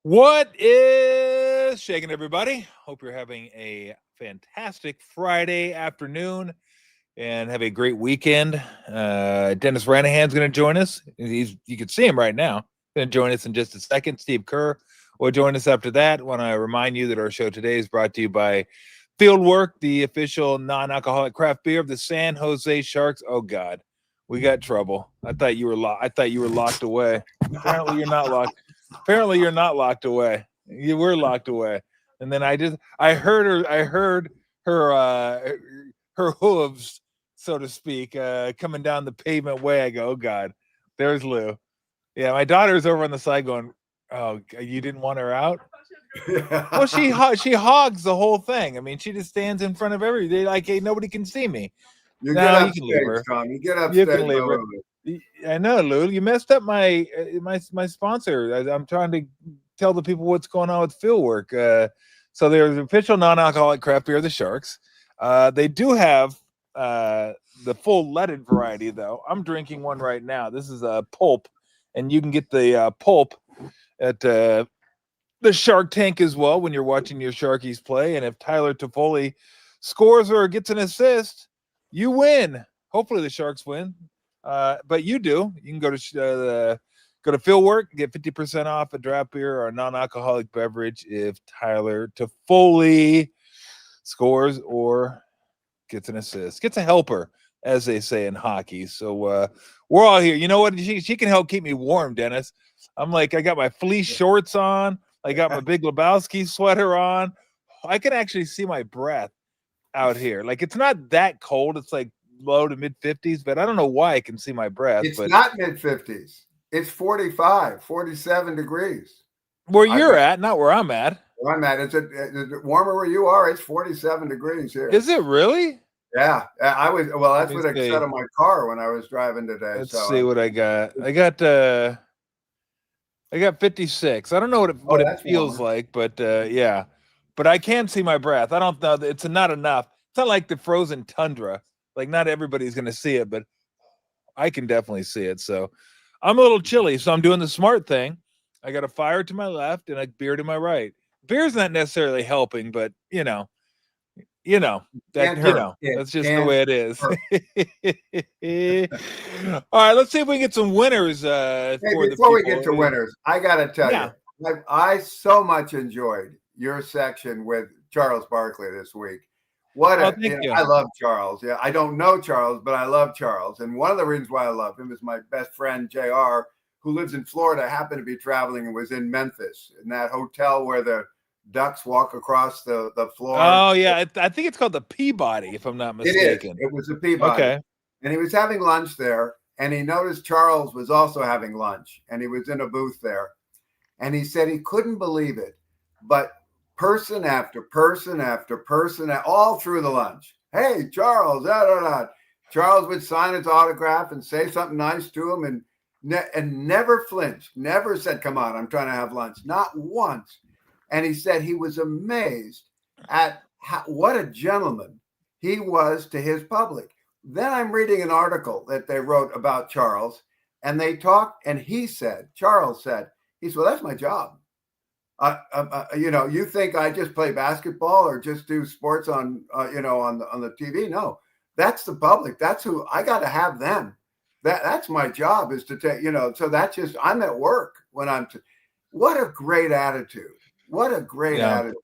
What is shaking, everybody? Hope you're having a fantastic Friday afternoon and have a great weekend. Dennis Ranahan's going to join us. You can see him right now. Going to join us in just a second. Steve Kerr will join us after that. Want to remind you that our show today is brought to you by Fieldwork, the official non-alcoholic craft beer of the San Jose Sharks. Oh God, we got trouble. I thought you were locked away. Apparently, you're not locked. Apparently, you're not locked away. You were locked away. And then I heard her hooves, so to speak, coming down the pavement way. I go, oh God, there's Lou. Yeah, my daughter's over on the side going, oh, you didn't want her out? Well, she hogs the whole thing. I mean, she just stands in front of everybody like, hey, nobody can see me. You get upstage, Tom. You get upstage. You can leave her. I know, Lou. You messed up my sponsor. I'm trying to tell the people what's going on with Fieldwork. So there's official non-alcoholic craft beer of the Sharks. They do have the full leaded variety, though. I'm drinking one right now. This is a pulp, and you can get the pulp at the Shark Tank as well when you're watching your Sharkies play. And if Tyler Toffoli scores or gets an assist, you win. Hopefully the Sharks win. But you do. You can go to Fieldwork, get 50% off a draft beer or a non-alcoholic beverage if Tyler Toffoli scores or gets an assist, gets a helper, as they say in hockey. So we're all here. You know what? She can help keep me warm, Dennis. I'm like, I got my fleece shorts on. I got my Big Lebowski sweater on. I can actually see my breath out here. Like, it's not that cold. It's like low to mid 50s, but I don't know why I can see my breath. It's not mid 50s. It's 45, 47 degrees. Where you're at, not where I'm at. Where I'm at. Is it warmer where you are? It's 47 degrees here. Is it really? Yeah. I was, well, that's what I said on my car when I was driving today. Let's see what I got. I got 56. I don't know what it feels like, but yeah. But I can see my breath. I don't know. It's not enough. It's not like the frozen tundra. Like, not everybody's going to see it, but I can definitely see it. So I'm a little chilly. So I'm doing the smart thing. I got a fire to my left and a beer to my right. Beer's not necessarily helping, but that's just the way it is. All right, let's see if we can get some winners. Before we get to winners, I got to tell you, I so much enjoyed your section with Charles Barkley this week. I love Charles. Yeah, I don't know Charles, but I love Charles. And one of the reasons why I love him is my best friend, JR, who lives in Florida, happened to be traveling and was in Memphis in that hotel where the ducks walk across the floor. Oh, yeah. I think it's called the Peabody, if I'm not mistaken. It was the Peabody. Okay. And he was having lunch there, and he noticed Charles was also having lunch, and he was in a booth there. And he said he couldn't believe it, but person after person after person, all through the lunch. Hey, Charles, Charles would sign his autograph and say something nice to him and never flinched, never said, come on, I'm trying to have lunch. Not once. And he said he was amazed at what a gentleman he was to his public. Then I'm reading an article that they wrote about Charles, and they talked, and Charles said, well, that's my job. You think I just play basketball or just do sports on the TV? No, that's the public. That's who I got to have them. That's my job, is to take, so that's just, I'm at work when what a great attitude. What a great attitude,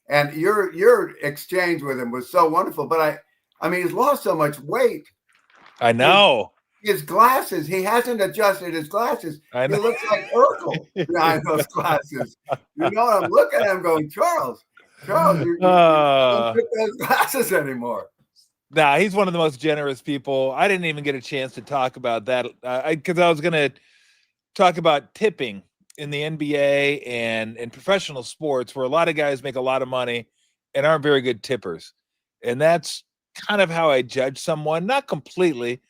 and your exchange with him was so wonderful. But I mean, he's lost so much weight. I know. His glasses, he hasn't adjusted his glasses. He looks like Urkel behind those glasses. I'm looking at him going, Charles, you don't fit those glasses anymore. Nah, he's one of the most generous people. I didn't even get a chance to talk about that because I was going to talk about tipping in the NBA and in professional sports, where a lot of guys make a lot of money and aren't very good tippers. And that's kind of how I judge someone, not completely.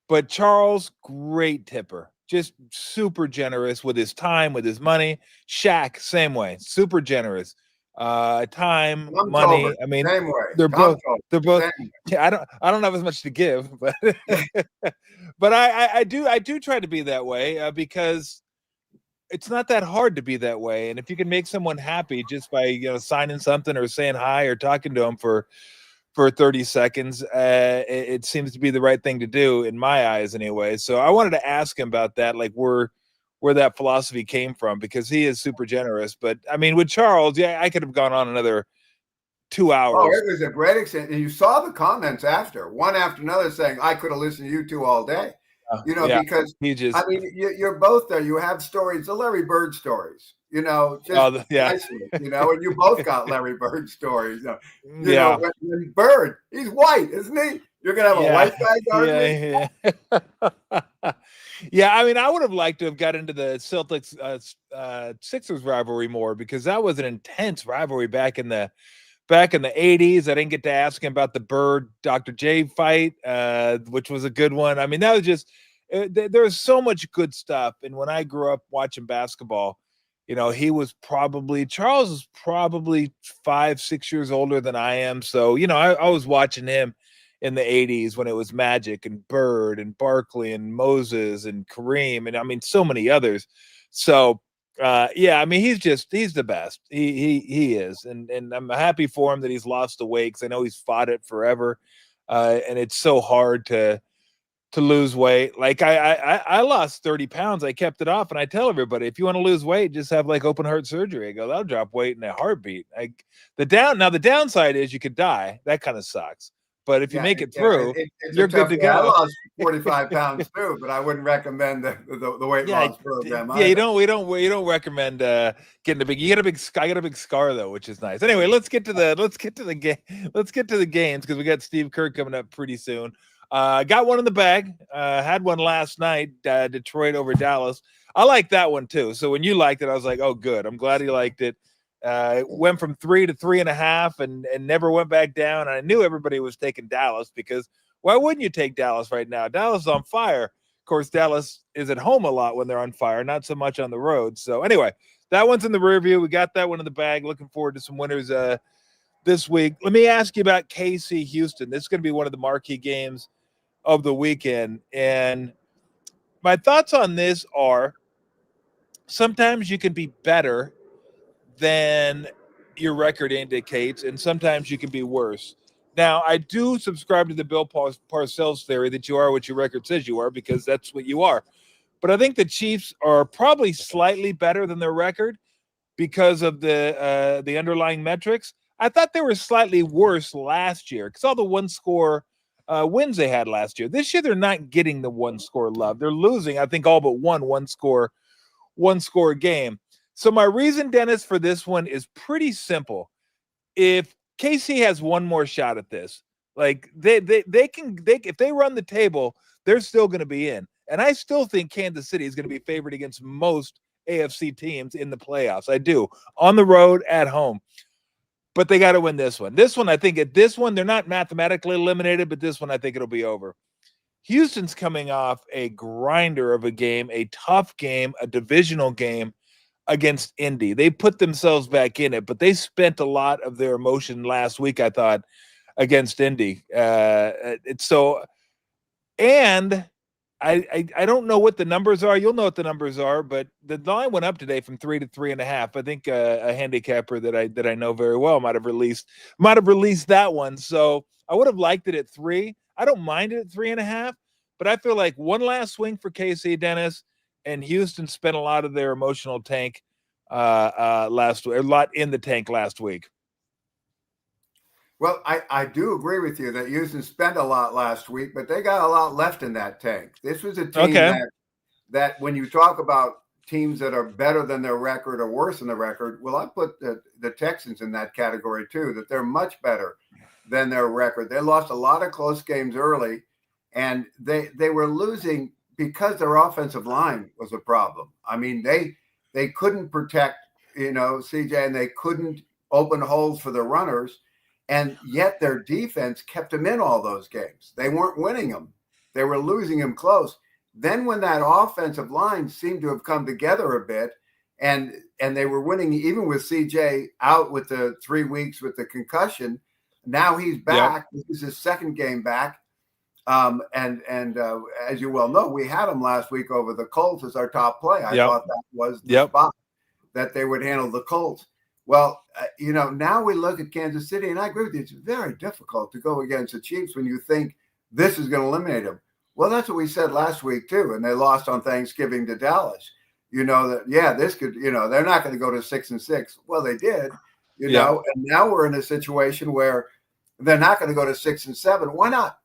But Charles, great tipper, just super generous with his time, with his money. Shaq, same way, super generous. Time, money. Tolbert, I mean, same way. They're both. I don't have as much to give, but but I do try to be that way because it's not that hard to be that way. And if you can make someone happy just by, signing something or saying hi or talking to them for 30 seconds, it seems to be the right thing to do in my eyes anyway. So I wanted to ask him about that, like where that philosophy came from, because he is super generous. But I mean, with Charles, yeah, I could have gone on another 2 hours. Oh, it was a great extent. And you saw the comments after, one after another, saying, I could have listened to you two all day. Because I mean, you're both there. You have stories, the Larry Bird stories, nicely, and you both got Larry Bird stories. When Bird, he's white, isn't he? You're going to have a white guy guarding. Yeah, I mean, I would have liked to have got into the Celtics Sixers rivalry more, because that was an intense rivalry back in the 80s. I didn't get to ask him about the Bird Dr. J fight, which was a good one. I mean, that was just there's so much good stuff. And when I grew up watching basketball, Charles was probably 5-6 years older than I am. So, I was watching him in the 80s when it was Magic and Bird and Barkley and Moses and Kareem, and I mean so many others. So I mean, he's the best. He is, and I'm happy for him that he's lost the weight, because I know he's fought it forever, and it's so hard to lose weight. Like I lost 30 pounds. I kept it off, and I tell everybody, if you want to lose weight, just have like open heart surgery. I go, that'll drop weight in a heartbeat. The downside is you could die. That kind of sucks. But if you make it through, you're good to go. I lost 45 pounds too, but I wouldn't recommend the weight loss program. Yeah, we don't recommend getting a big. I got a big scar though, which is nice. Anyway, let's get to the game. Let's get to the games, because we got Steve Kerr coming up pretty soon. Got one in the bag. Had one last night. Detroit over Dallas. I like that one too. So when you liked it, I was like, oh, good. I'm glad he liked it. It went from 3 to 3.5 and never went back down. And I knew everybody was taking Dallas, because why wouldn't you take Dallas right now? Dallas is on fire. Of course, Dallas is at home a lot when they're on fire, not so much on the road. So anyway, that one's in the rear view. We got that one in the bag. Looking forward to some winners this week. Let me ask you about KC Houston. This is going to be one of the marquee games of the weekend. And my thoughts on this are, sometimes you can be better than your record indicates, and sometimes you can be worse. Now, I do subscribe to the Bill Parcells theory that you are what your record says you are, because that's what you are. But I think the Chiefs are probably slightly better than their record because of the underlying metrics. I thought they were slightly worse last year, because all the one-score wins they had last year. This year, they're not getting the one-score love. They're losing, I think, all but one-score game. So my reason, Dennis, for this one is pretty simple. If KC has one more shot at this, like they can if they run the table, they're still going to be in. And I still think Kansas City is going to be favored against most AFC teams in the playoffs. I do, on the road, at home. But they got to win this one. This one, I think at this one, they're not mathematically eliminated, but this one, I think it'll be over. Houston's coming off a grinder of a game, a tough game, a divisional game against Indy. They put themselves back in it, but they spent a lot of their emotion last week, I thought, against Indy. I don't know what the numbers are. You'll know what the numbers are, but the line went up today from 3 to 3.5. I think a handicapper that I know very well might have released that one. So I would have liked it at 3. I don't mind it at 3.5, but I feel like one last swing for KC, Dennis, and Houston spent a lot of their emotional tank last week, a lot in the tank last week. Well, I do agree with you that Houston spent a lot last week, but they got a lot left in that tank. This was a team that when you talk about teams that are better than their record or worse than the record, well, I put the Texans in that category too, that they're much better than their record. They lost a lot of close games early, and they were losing because their offensive line was a problem. I mean, they couldn't protect, CJ, and they couldn't open holes for the runners. And yet their defense kept them in all those games. They weren't winning them. They were losing them close. Then when that offensive line seemed to have come together a bit, and they were winning, even with CJ out with the 3 weeks with the concussion, now he's back. Yep. This is his second game back. And as you well know, we had them last week over the Colts as our top play. I thought that was the spot that they would handle the Colts. Well, now we look at Kansas City, and I agree with you. It's very difficult to go against the Chiefs when you think this is going to eliminate them. Well, that's what we said last week, too, and they lost on Thanksgiving to Dallas. This could, they're not going to go to 6-6. Well, they did, and now we're in a situation where they're not going to go to 6-7. Why not?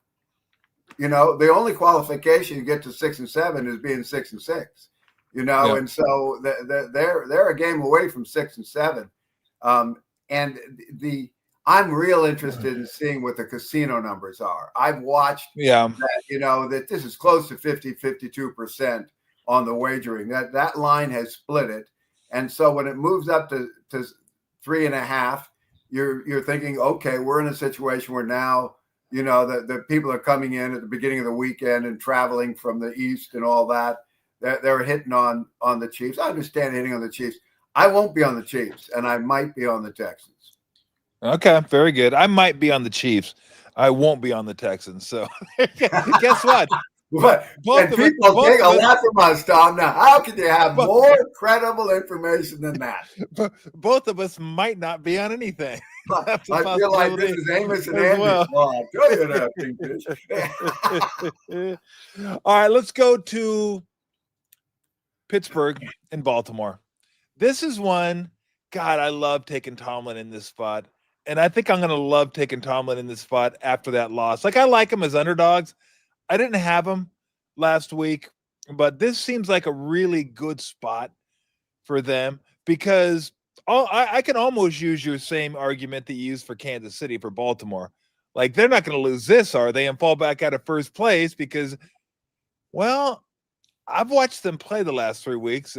The only qualification you get to 6-7 is being 6-6, and so they're a game away from 6-7. And I'm real interested in seeing what the casino numbers are. I've watched that, that this is close to 52% on the wagering. That line has split it. And so when it moves up to 3.5, you're thinking, okay, we're in a situation where now, the people are coming in at the beginning of the weekend and traveling from the East and all that. They're hitting on the Chiefs. I understand hitting on the Chiefs. I won't be on the Chiefs, and I might be on the Texans. Okay, very good. I might be on the Chiefs. I won't be on the Texans. So guess what? People take a lot from us, Tom. Now, how can you have more credible information than that? Both of us might not be on anything. I feel like this is Amos and Andy. Well. I'll tell you that. All right, let's go to Pittsburgh and Baltimore. This is one, God, I love taking Tomlin in this spot. And I think I'm going to love taking Tomlin in this spot after that loss. Like, I like them as underdogs. I didn't have them last week, but this seems like a really good spot for them because I can almost use your same argument that you used for Kansas City for Baltimore. Like, they're not going to lose this, are they, and fall back out of first place because, well, I've watched them play the last 3 weeks,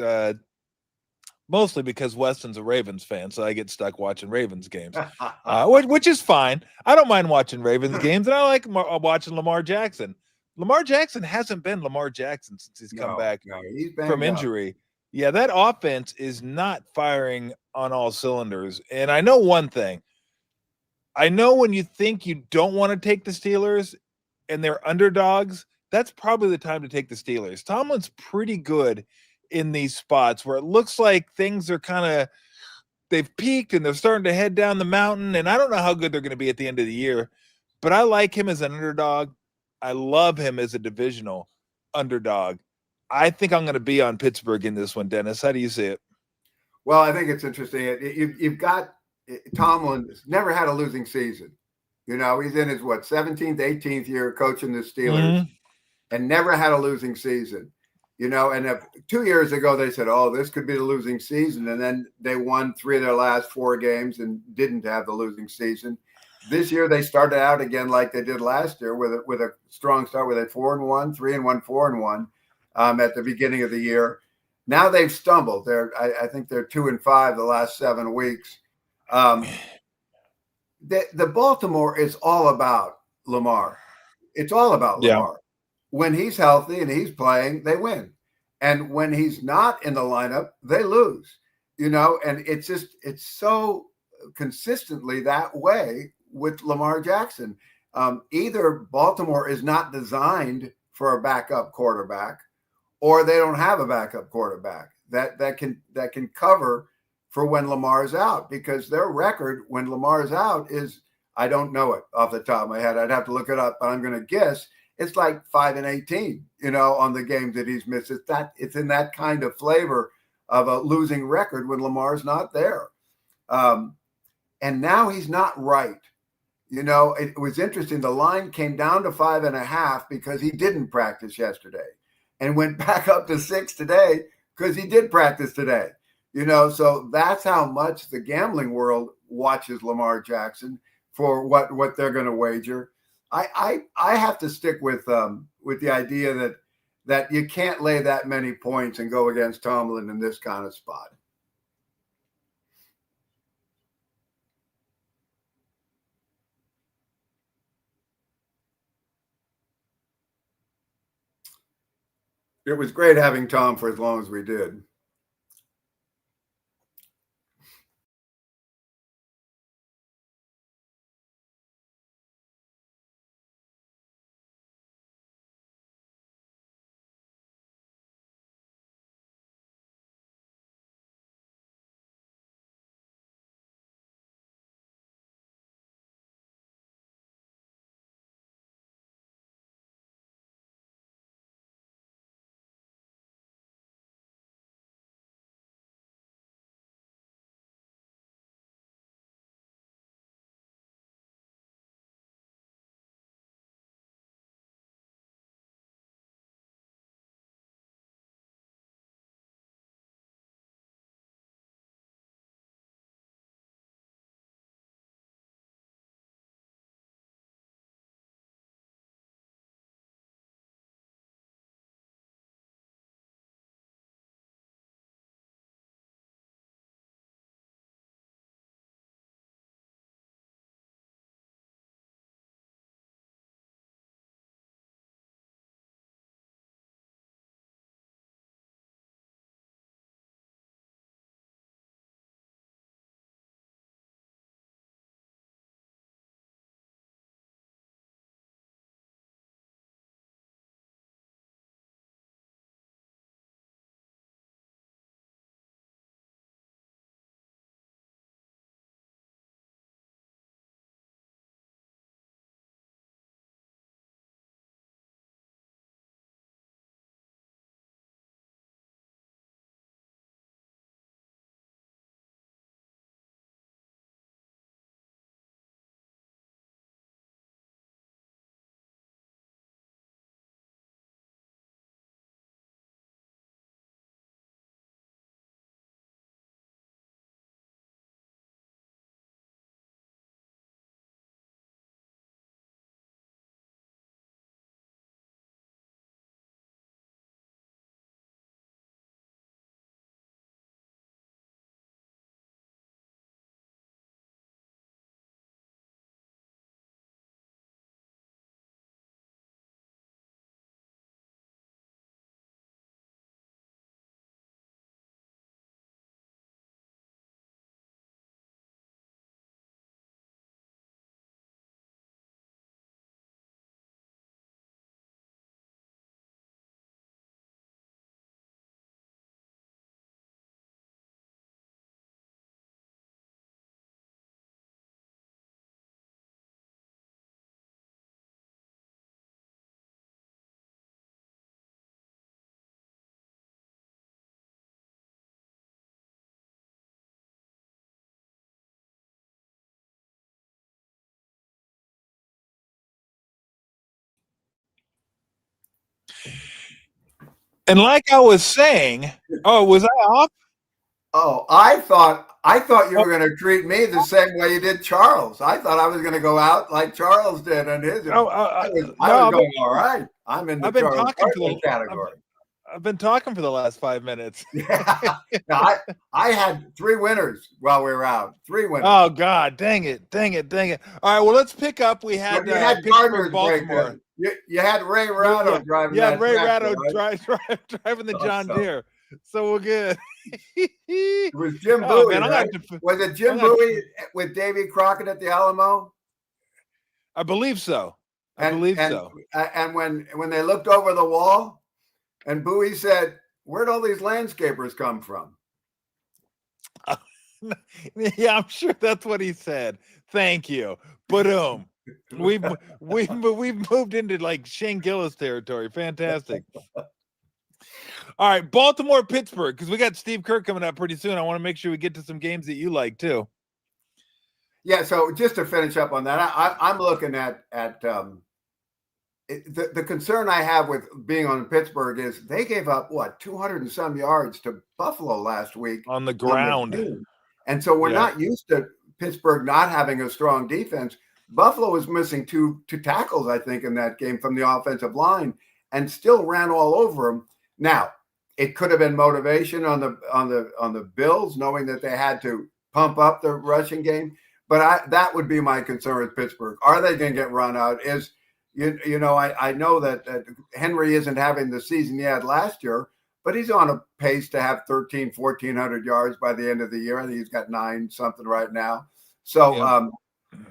mostly because Weston's a Ravens fan, so I get stuck watching Ravens games, which is fine. I don't mind watching Ravens games, and I like watching Lamar Jackson. Lamar Jackson hasn't been Lamar Jackson since he's come back from injury. Up. Yeah, that offense is not firing on all cylinders. And I know one thing. I know when you think you don't want to take the Steelers and they're underdogs, that's probably the time to take the Steelers. Tomlin's pretty good in these spots where it looks like things are they've peaked and they're starting to head down the mountain. And I don't know how good they're going to be at the end of the year, but I like him as an underdog. I love him as a divisional underdog. I think I'm going to be on Pittsburgh in this one, Dennis. How do you see it? Well, I think it's interesting. You've got Tomlin never had a losing season. He's in his 17th, 18th year coaching the Steelers and never had a losing season. And 2 years ago, they said, oh, this could be the losing season. And then they won 3 of their last 4 games and didn't have the losing season. This year, they started out again like they did last year with a strong start with a 4-1, 3-1, 4-1 at the beginning of the year. Now they've stumbled. I think they're 2-5 the last 7 weeks. The Baltimore is all about Lamar. It's all about Lamar. When he's healthy and he's playing, they win. And when he's not in the lineup, they lose. And it's so consistently that way with Lamar Jackson. Either Baltimore is not designed for a backup quarterback, or they don't have a backup quarterback that can cover for when Lamar's out, because their record when Lamar's out is, I don't know it off the top of my head. I'd have to look it up, but I'm going to guess it's like 5-18, on the games that he's missed. It's in that kind of flavor of a losing record when Lamar's not there. And now he's not right. It was interesting. The line came down to 5.5 because he didn't practice yesterday, and went back up to 6 today because he did practice today. So that's how much the gambling world watches Lamar Jackson for what they're going to wager. I have to stick with the idea that you can't lay that many points and go against Tomlin in this kind of spot. It was great having Tom for as long as we did. And like I was saying, oh, was I off? Oh, I thought you were going to treat me the same way you did Charles. I thought I was going to go out like Charles did on his. Oh, I no, was going all right. I'm in the I've been Charles talking for Barkley the category. I've been talking for the last 5 minutes. Yeah. No, I had 3 winners while we were out. 3 winners. Oh God, dang it. All right, well, let's pick up. We had, you had Pittsburgh, Baltimore. You had Ray Ratto driving. Yeah, that Ray tractor, Ratto right? driving the John Deere. So we're good. It was Jim Bowie, man, right? Was it Jim Bowie with Davy Crockett at the Alamo? I believe so. And when they looked over the wall, and Bowie said, "Where'd all these landscapers come from?" Yeah, I'm sure that's what he said. Thank you. Boom. We've moved into like Shane Gillis territory. Fantastic. All right, Baltimore, Pittsburgh, because we got Steve Kerr coming up pretty soon. I want to make sure we get to some games that you like too. Yeah, so just to finish up on that, I'm looking at the concern I have with being on Pittsburgh is they gave up 200 and some yards to Buffalo last week on the ground, and so we're not used to Pittsburgh not having a strong defense. Buffalo was missing two tackles, I think, in that game from the offensive line, and still ran all over them. Now, it could have been motivation on the Bills, knowing that they had to pump up the rushing game. But that would be my concern with Pittsburgh. Are they going to get run out? I know that Henry isn't having the season he had last year, but he's on a pace to have 1,400 yards by the end of the year. I think he's got 9 something right now. So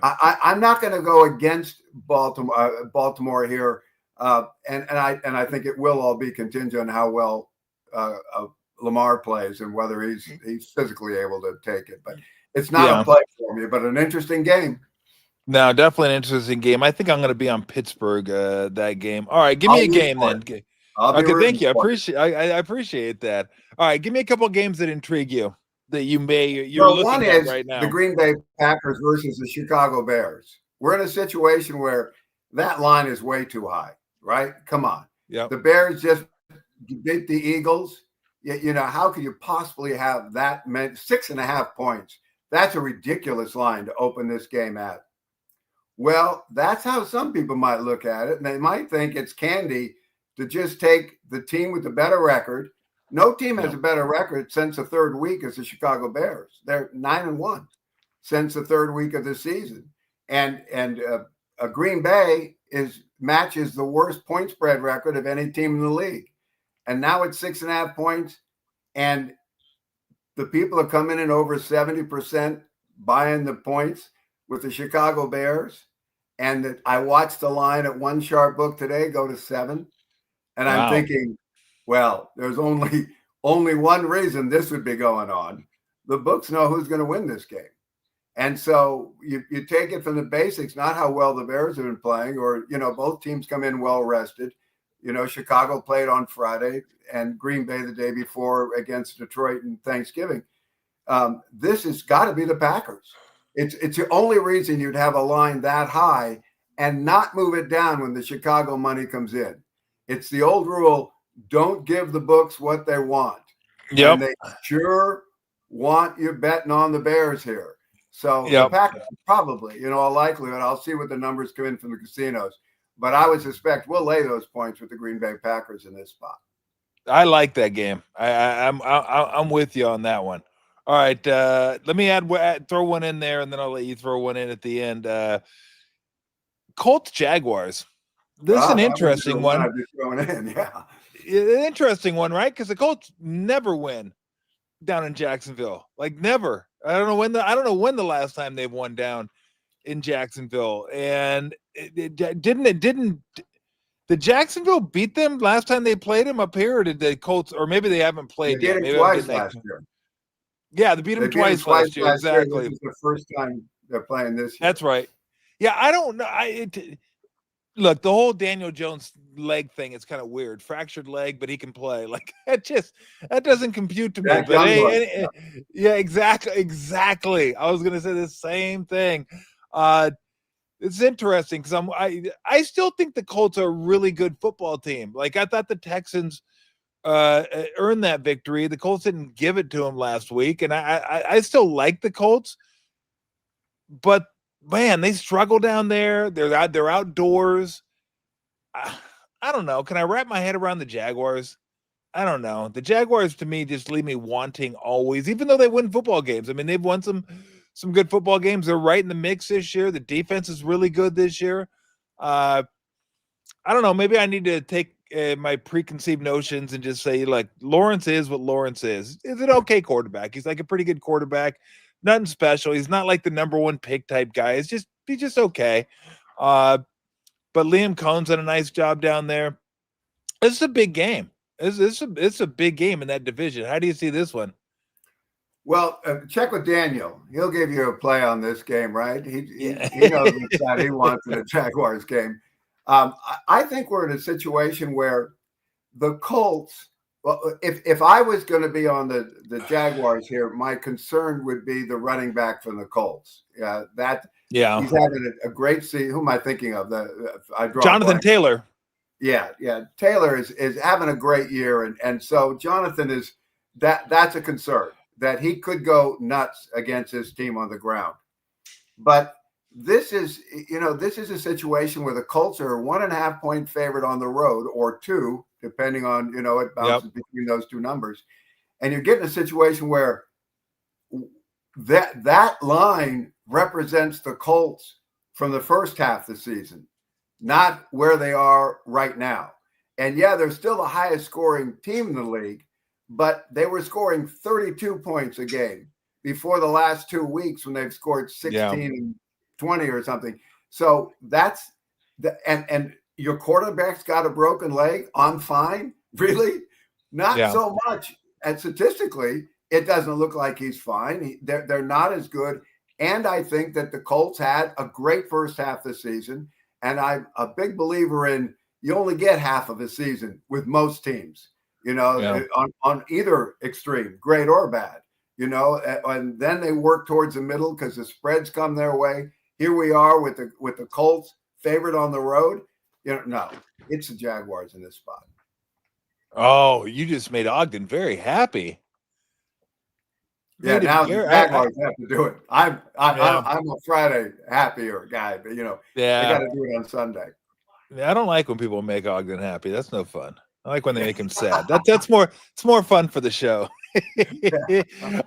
I'm not going to go against Baltimore here, and I think it will all be contingent on how well Lamar plays and whether he's physically able to take it. But it's not a play for me, but an interesting game. No, definitely an interesting game. I think I'm going to be on Pittsburgh that game. All right, give me a game then. Okay, thank you. I appreciate that. All right, give me a couple of games that intrigue you that you're looking at right now. The Green Bay Packers versus the Chicago Bears. We're in a situation where that line is way too high, right? Come on. Yeah. The Bears just beat the Eagles. How could you possibly have that meant 6.5 points? That's a ridiculous line to open this game at. Well, that's how some people might look at it. And they might think it's candy to just take the team with the better record. No team has a better record since the third week as the Chicago Bears. They're 9-1 since the third week of the season. And Green Bay matches the worst point spread record of any team in the league. And now it's 6.5 points. And the people are coming in over 70% buying the points with the Chicago Bears. And I watched the line at One Sharp Book today go to 7. And I'm thinking, well, there's only one reason this would be going on. The books know who's going to win this game. And so you take it from the basics, not how well the Bears have been playing, or, both teams come in well rested. Chicago played on Friday and Green Bay the day before against Detroit and Thanksgiving. This has got to be the Packers. It's the only reason you'd have a line that high and not move it down when the Chicago money comes in. It's the old rule, don't give the books what they want. Yep. And they sure want you betting on the Bears here. So the Packers probably, a likelihood. I'll see what the numbers come in from the casinos. But I would suspect we'll lay those points with the Green Bay Packers in this spot. I like that game. I'm with you on that one. All right, let me throw one in there, and then I'll let you throw one in at the end. Colts Jaguars. This is an interesting one. Interesting one, right? Because the Colts never win down in Jacksonville. Like never. I don't know when the last time they've won down in Jacksonville. And didn't the Jacksonville beat them last time they played them up here, or did the Colts, or maybe they haven't played yet? They beat them twice last year. Yeah, they beat them twice last year. Exactly. This is the first time they're playing this year. That's right. Yeah, I don't know. Look, the whole Daniel Jones leg thing is kind of weird. Fractured leg, but he can play. Like that doesn't compute to me. But yeah, exactly. I was gonna say the same thing. It's interesting because I still think the Colts are a really good football team. Like I thought the Texans earn that victory. The Colts didn't give it to him last week, and I still like the Colts, but man, they struggle down there. They're outdoors. I don't know. Can I wrap my head around the Jaguars? I don't know. The Jaguars to me just leave me wanting always, even though they win football games. I mean, they've won some good football games. They're right in the mix this year. The defense is really good this year. I don't know. Maybe I need to take my preconceived notions and just say, like, Lawrence is what Lawrence is. Is an okay quarterback. He's like a pretty good quarterback. Nothing special. He's not like the number one pick type guy. He's just okay. But Liam Cohn's done a nice job down there. It's a big game. It's a big game in that division. How do you see this one? Well, check with Daniel. He'll give you a play on this game, right? He knows which side he wants in the Jaguars game. I think we're in a situation where the Colts. Well, if I was going to be on the Jaguars here, my concern would be the running back from the Colts. He's having a great season. Who am I thinking of? Jonathan Taylor. Yeah. Taylor is having a great year, and so Jonathan is that's a concern that he could go nuts against his team on the ground. But this is a situation where the Colts are a 1.5 point favorite on the road, or 2, depending on, it bounces between those two numbers. And you're getting a situation where that line represents the Colts from the first half of the season, not where they are right now. And yeah, they're still the highest scoring team in the league, but they were scoring 32 points a game before the last 2 weeks when they've scored 16 and 20 or something. So that's and your quarterback's got a broken leg. I'm fine. Really? Not so much. And statistically, it doesn't look like he's fine. They're not as good. And I think that the Colts had a great first half of the season. And I'm a big believer in you only get half of a season with most teams, on either extreme, great or bad, and then they work towards the middle because the spreads come their way. Here we are with the Colts favorite on the road. No, it's the Jaguars in this spot. Oh, you just made Ogden very happy. Yeah, now the Jaguars have to do it. I'm a Friday happier guy, but they got to do it on Sunday. Yeah, I don't like when people make Ogden happy. That's no fun. I like when they make him sad. It's more fun for the show.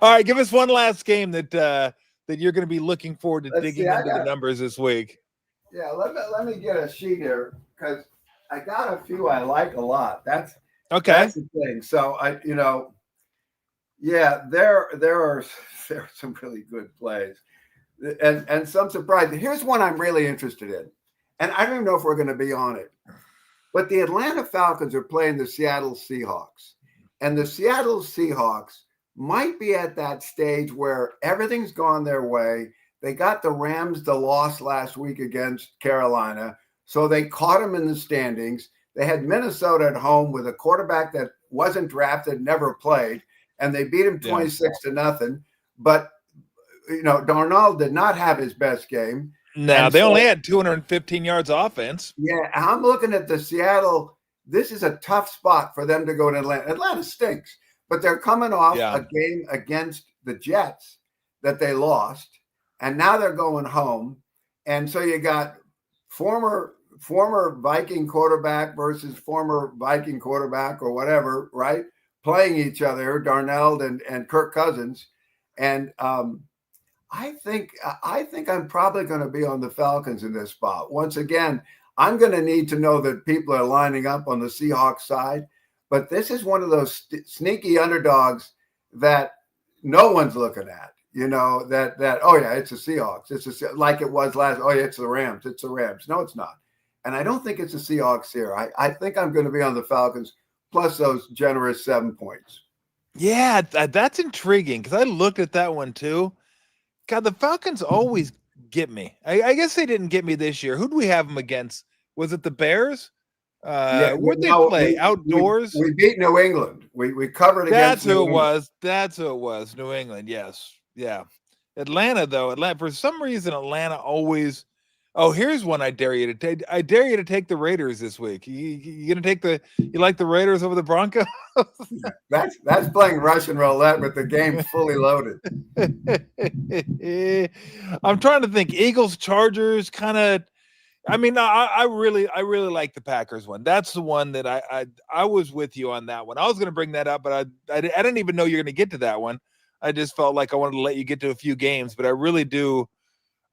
All right, give us one last game that you're going to be looking forward to digging into the numbers this week. Yeah, let me get a sheet here because I got a few I like a lot. That's the thing. So there are some really good plays and some surprises. Here's one I'm really interested in, and I don't even know if we're going to be on it. But the Atlanta Falcons are playing the Seattle Seahawks, and the Seattle Seahawks might be at that stage where everything's gone their way. They got the Rams the loss last week against Carolina, so they caught them in the standings. They had Minnesota at home with a quarterback that wasn't drafted, never played, and they beat him 26-0. But Darnold did not have his best game. No, they only had 215 yards offense. Yeah, I'm looking at the Seattle. This is a tough spot for them to go to Atlanta. Atlanta stinks, but they're coming off a game against the Jets that they lost, and now they're going home. And so you got former Viking quarterback versus former Viking quarterback or whatever, right? Playing each other, Darnold and Kirk Cousins. And I think I'm probably going to be on the Falcons in this spot. Once again, I'm going to need to know that people are lining up on the Seahawks side. But this is one of those sneaky underdogs that no one's looking at. It's the Seahawks. It's like it was last. Oh, yeah, it's the Rams. It's the Rams. No, it's not. And I don't think it's the Seahawks here. I think I'm going to be on the Falcons plus those generous 7 points. Yeah, that's intriguing because I looked at that one too. God, the Falcons always get me. I guess they didn't get me this year. Who do we have them against? Was it the Bears? Where'd they play? Outdoors? We beat New England. We covered against New England. That's who it was. New England, yes. Yeah. Atlanta, though. For some reason, Atlanta always Oh, here's one I dare you to take. I dare you to take the Raiders this week. You gonna take you like the Raiders over the Broncos? That's playing Russian roulette with the game fully loaded. I'm trying to think. Eagles, Chargers, kind of. I mean, I really like the Packers one. That's the one that I was with you on that one. I was going to bring that up, but I didn't even know you're going to get to that one. I just felt like I wanted to let you get to a few games, but I really do.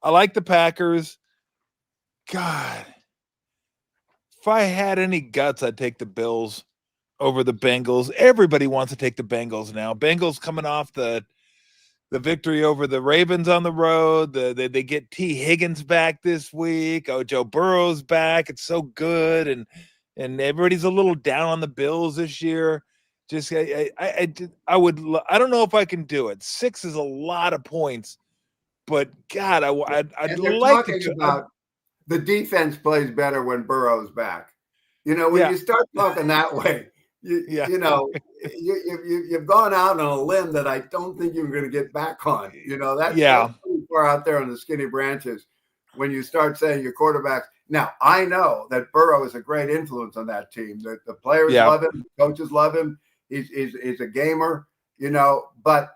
I like the Packers. God, if I had any guts, I'd take the Bills over the Bengals. Everybody wants to take the Bengals now. Bengals coming off the victory over the Ravens on the road. They get T. Higgins back this week. Oh, Joe Burrow's back. It's so good, and everybody's a little down on the Bills this year. Just I don't know if I can do it. 6 is a lot of points, but God, I'd like to. About the defense plays better when Burrow's back. You know, when you start talking that way, you know, you've gone out on a limb that I don't think you're going to get back on. You know, that's pretty far out there on the skinny branches when you start saying your quarterbacks. Now, I know that Burrow is a great influence on that team. The players love him, the coaches love him. He's a gamer, you know, but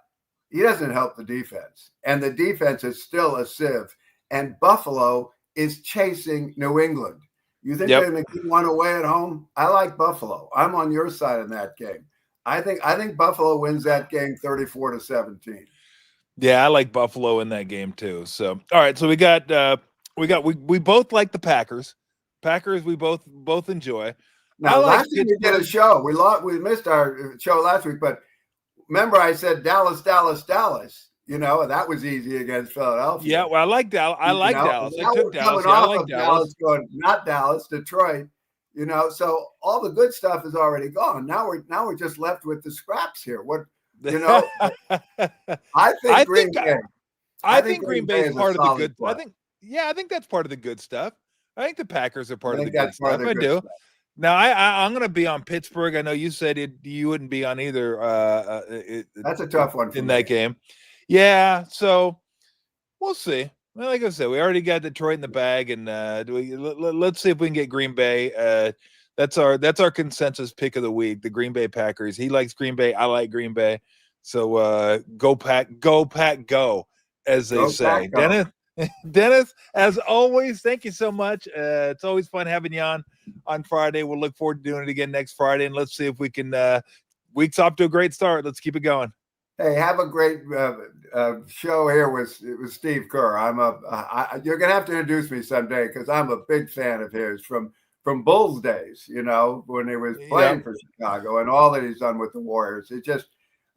he doesn't help the defense. And the defense is still a sieve. And Buffalo is chasing New England. You think they're going to keep one away at home? I like Buffalo. I'm on your side in that game. I think Buffalo wins that game 34-17. Yeah, I like Buffalo in that game too. So, all right. So we both like the Packers. Packers we both enjoy. Now, last week we did a show. We missed our show last week, but remember I said Dallas, Dallas, Dallas. You know, and that was easy against Philadelphia. Yeah, well, I like Dallas. I like Dallas. I took Dallas. I like Dallas. Going not Dallas, Detroit. You know, so all the good stuff is already gone. Now we're just left with the scraps here. What you know? I think Green Bay is part of the good. I think that's part of the good stuff. I think the Packers are part of the good stuff. I do. Now I'm going to be on Pittsburgh. I know you said you wouldn't be on either. That's a tough one in that game. Yeah, so we'll see. Well, like I said, we already got Detroit in the bag, and let's see if we can get Green Bay. That's our consensus pick of the week. The Green Bay Packers. He likes Green Bay. I like Green Bay. So go Pack, go, as they say. Pack, Dennis, as always, thank you so much. It's always fun having you on Friday. We'll look forward to doing it again next Friday, and let's see if we can. Week's off to a great start. Let's keep it going. Hey, have a great show here with Steve Kerr. You're gonna have to introduce me someday because I'm a big fan of his from Bulls days. You know, when he was playing for Chicago and all that he's done with the Warriors.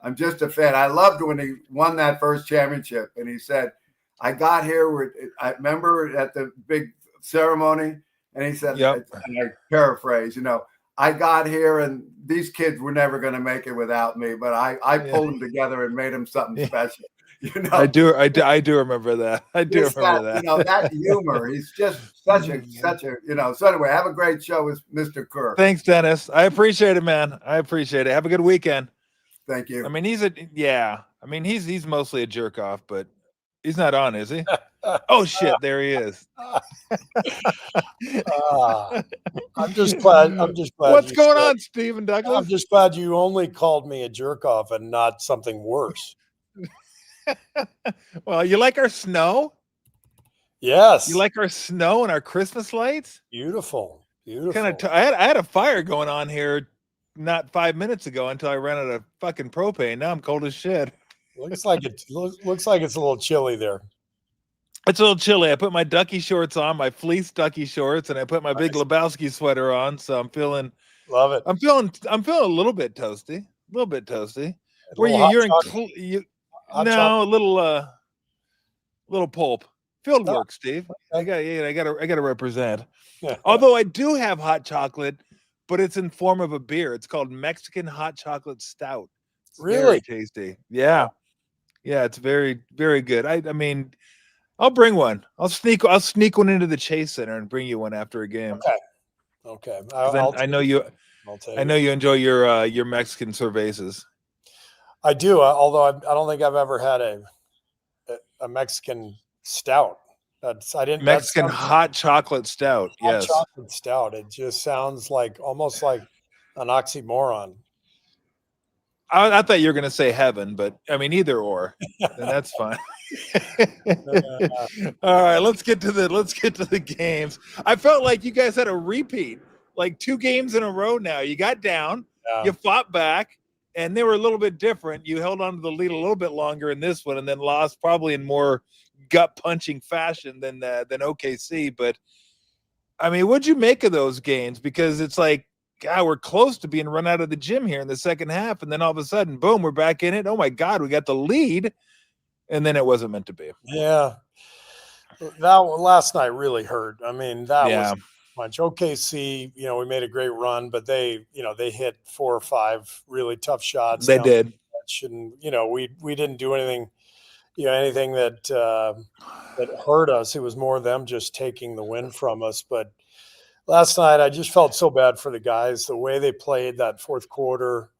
I'm just a fan. I loved when he won that first championship and he said, "I got here." I remember at the big ceremony, and he said, and I paraphrase, you know. I got here and these kids were never going to make it without me, but I pulled them together and made them something special. You know, I do remember that. You know, that humor. He's just such a, you know, so anyway, have a great show with Mr. Kerr. Thanks, Dennis. I appreciate it, man. I appreciate it. Have a good weekend. Thank you. I mean, he's mostly a jerk off, but he's not on, is he? Oh shit! There he is. I'm just glad. What's going on, Stephen Douglas? I'm just glad you only called me a jerk off and not something worse. Well, you like our snow? Yes. You like our snow and our Christmas lights? Beautiful. I had a fire going on here not 5 minutes ago until I ran out of fucking propane. Now I'm cold as shit. Looks like it's a little chilly there. It's a little chilly. I put my ducky shorts on, my fleece ducky shorts, and I put my big Lebowski sweater on. So I'm feeling. Love it. I'm feeling a little bit toasty. Where you're in? No, a little pulp. Fieldwork, Steve. I got to represent. Yeah. Although I do have hot chocolate, but it's in form of a beer. It's called Mexican Hot Chocolate Stout. It's really very tasty. Yeah. Yeah, it's very, very good. I mean, I'll bring one. I'll sneak one into the Chase Center and bring you one after a game. Okay. I know you enjoy your Mexican cervezas. I do. Although I don't think I've ever had a Mexican stout. I didn't. Mexican hot chocolate stout. Hot Yes. chocolate stout. It just sounds like almost like an oxymoron. I thought you were going to say heaven, but I mean, either or, then that's fine. All right, let's get to the games. I felt like you guys had a repeat, like 2 games in a row now. You got down, you fought back, and they were a little bit different. You held on to the lead a little bit longer in this one, and then lost probably in more gut-punching fashion than OKC. But I mean, what'd you make of those games? Because it's like, God, we're close to being run out of the gym here in the second half, and then all of a sudden, boom, we're back in it. Oh my God, we got the lead, and then it wasn't meant to be. Yeah, that last night really hurt. I mean, that was much. OKC, we made a great run, but they hit 4 or 5 really tough shots. They did, and we didn't do anything, anything that hurt us. It was more them just taking the win from us, but. Last night, I just felt so bad for the guys, the way they played that fourth quarter,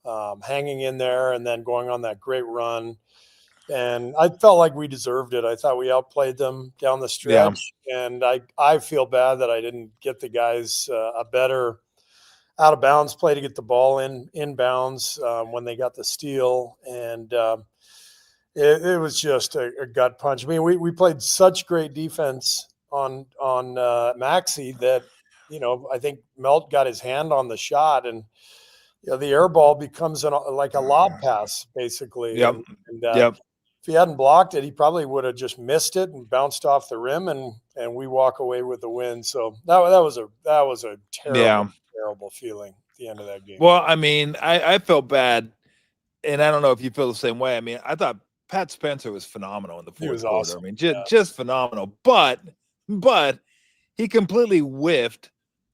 hanging in there and then going on that great run. And I felt like we deserved it. I thought we outplayed them down the stretch. Yeah. And I feel bad that I didn't get the guys a better out-of-bounds play to get the ball inbounds when they got the steal. And it was just a gut punch. I mean, we played such great defense on Maxey that – I think Melt got his hand on the shot, and the air ball becomes like a lob pass, basically. Yep. And if he hadn't blocked it, he probably would have just missed it and bounced off the rim, and we walk away with the win. So that was a terrible feeling at the end of that game. Well, I mean, I felt bad, and I don't know if you feel the same way. I mean, I thought Pat Spencer was phenomenal in the fourth quarter. Awesome. I mean, just phenomenal. But he completely whiffed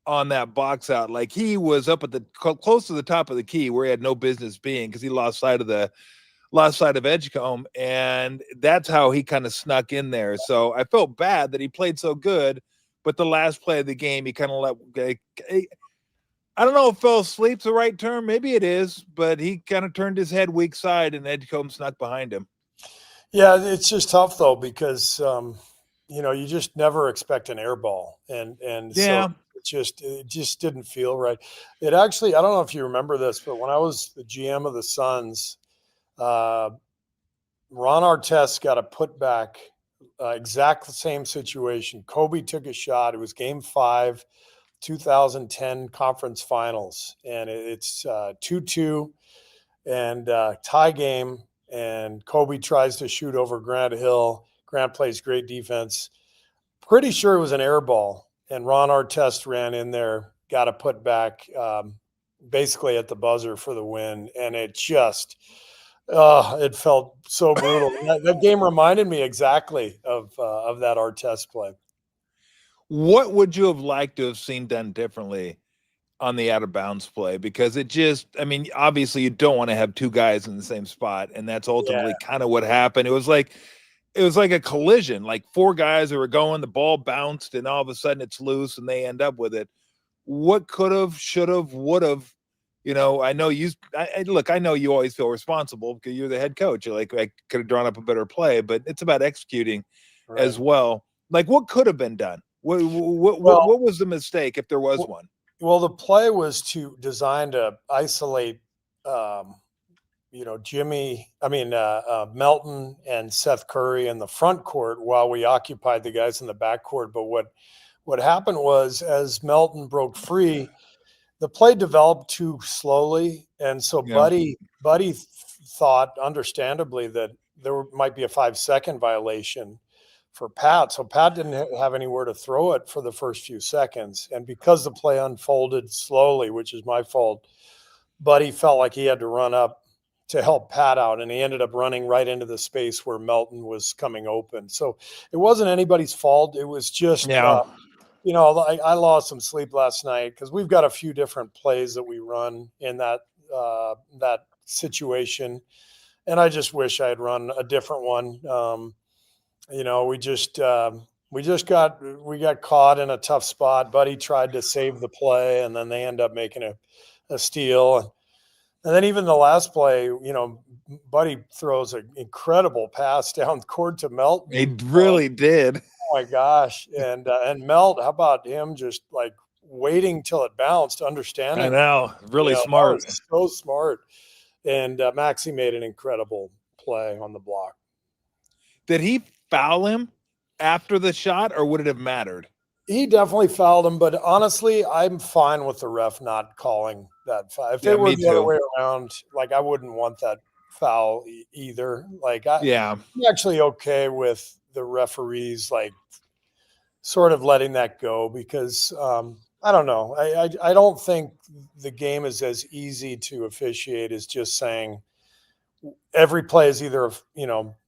on that box out. Like, he was up at close to the top of the key where he had no business being, because he lost sight of Edgecombe, and that's how he kind of snuck in there. So I felt bad that he played so good, but the last play of the game, he kind of I don't know if fell asleep's the right term. Maybe it is, but he kind of turned his head weak side, and Edgecombe snuck behind him. Yeah, it's just tough though, because you just never expect an air ball, and yeah. So it just didn't feel right. It actually, I don't know if you remember this, but when I was the GM of the Suns, Ron Artest got a putback, exact same situation. Kobe took a shot. It was Game 5, 2010 Conference Finals, and it's 2-2 and tie game. And Kobe tries to shoot over Grant Hill. Grant plays great defense. Pretty sure it was an air ball. And Ron Artest ran in there, got a putback, basically at the buzzer for the win. And it just, it felt so brutal. That game reminded me exactly of that Artest play. What would you have liked to have seen done differently on the out-of-bounds play? Because it just, I mean, obviously you don't want to have 2 guys in the same spot, and that's ultimately kind of what happened. It was like a collision, like 4 guys that were going, the ball bounced, and all of a sudden it's loose, and they end up with it. What could have, should have, would have? I know I know you always feel responsible because you're the head coach. You're like, I could have drawn up a better play, but it's about executing as well. Like, what could have been done? What was the mistake, if there was one? Well, the play was designed to isolate, Melton and Seth Curry in the front court while we occupied the guys in the back court. But what happened was, as Melton broke free, the play developed too slowly. And so Buddy thought, understandably, that there might be a 5-second violation for Pat. So Pat didn't have anywhere to throw it for the first few seconds. And because the play unfolded slowly, which is my fault, Buddy felt like he had to run up to help Pat out, and he ended up running right into the space where Melton was coming open. So it wasn't anybody's fault. It was just, I lost some sleep last night because we've got a few different plays that we run in that situation, and I just wish I had run a different one. We got caught in a tough spot. Buddy tried to save the play, and then they end up making a steal. And then even the last play, Buddy throws an incredible pass down court to Melton. He really did. my gosh. And Melt, how about him just like waiting till it bounced, understanding? I know, really smart. That was so smart. And Maxey made an incredible play on the block. Did he foul him after the shot, or would it have mattered? He definitely fouled him, but honestly, I'm fine with the ref not calling that foul. If it were the other way around, like I wouldn't want that foul either. Like I'm actually okay with the referees like sort of letting that go because I don't know. I don't think the game is as easy to officiate as just saying every play is either,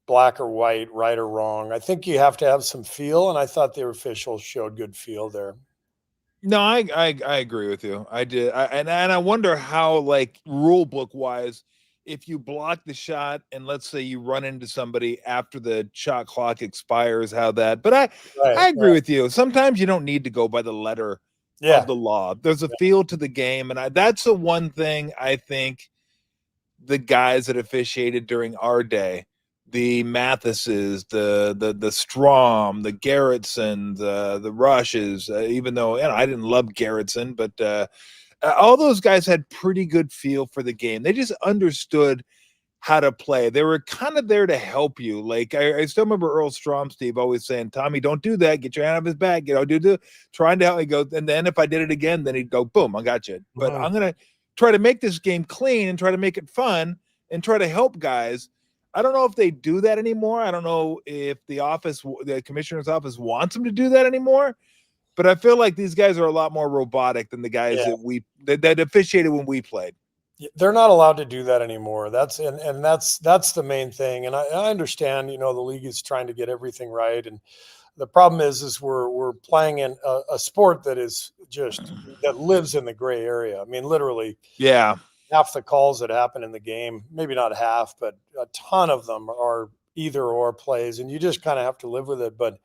black or white, right or wrong. I think you have to have some feel, and I thought the officials showed good feel there. No, I agree with you. I did. And I wonder how, like, rule book wise, if you block the shot and let's say you run into somebody after the shot clock expires, how that. But I agree with you. Sometimes you don't need to go by the letter of the law. There's a feel to the game, and that's the one thing I think the guys that officiated during our day, the Mathises, the Strom, the Garretson, the Rushes, even though I didn't love Garretson, but all those guys had pretty good feel for the game. They just understood how to play. They were kind of there to help you. Like I still remember Earl Strom, Steve, always saying, "Tommy, don't do that. Get your hand off his back. Trying to help." He goes, and then if I did it again, then he'd go, "Boom, I got you." But I'm gonna try to make this game clean and try to make it fun and try to help guys. I don't know if they do that anymore. I don't know if the commissioner's office wants them to do that anymore. But I feel like these guys are a lot more robotic than the guys that officiated when we played. They're not allowed to do that anymore. That's the main thing. And I understand, the league is trying to get everything right. And the problem is we're playing in a sport that lives in the gray area. I mean, literally, half the calls that happen in the game, maybe not half, but a ton of them are either or plays, and you just kind of have to live with it. But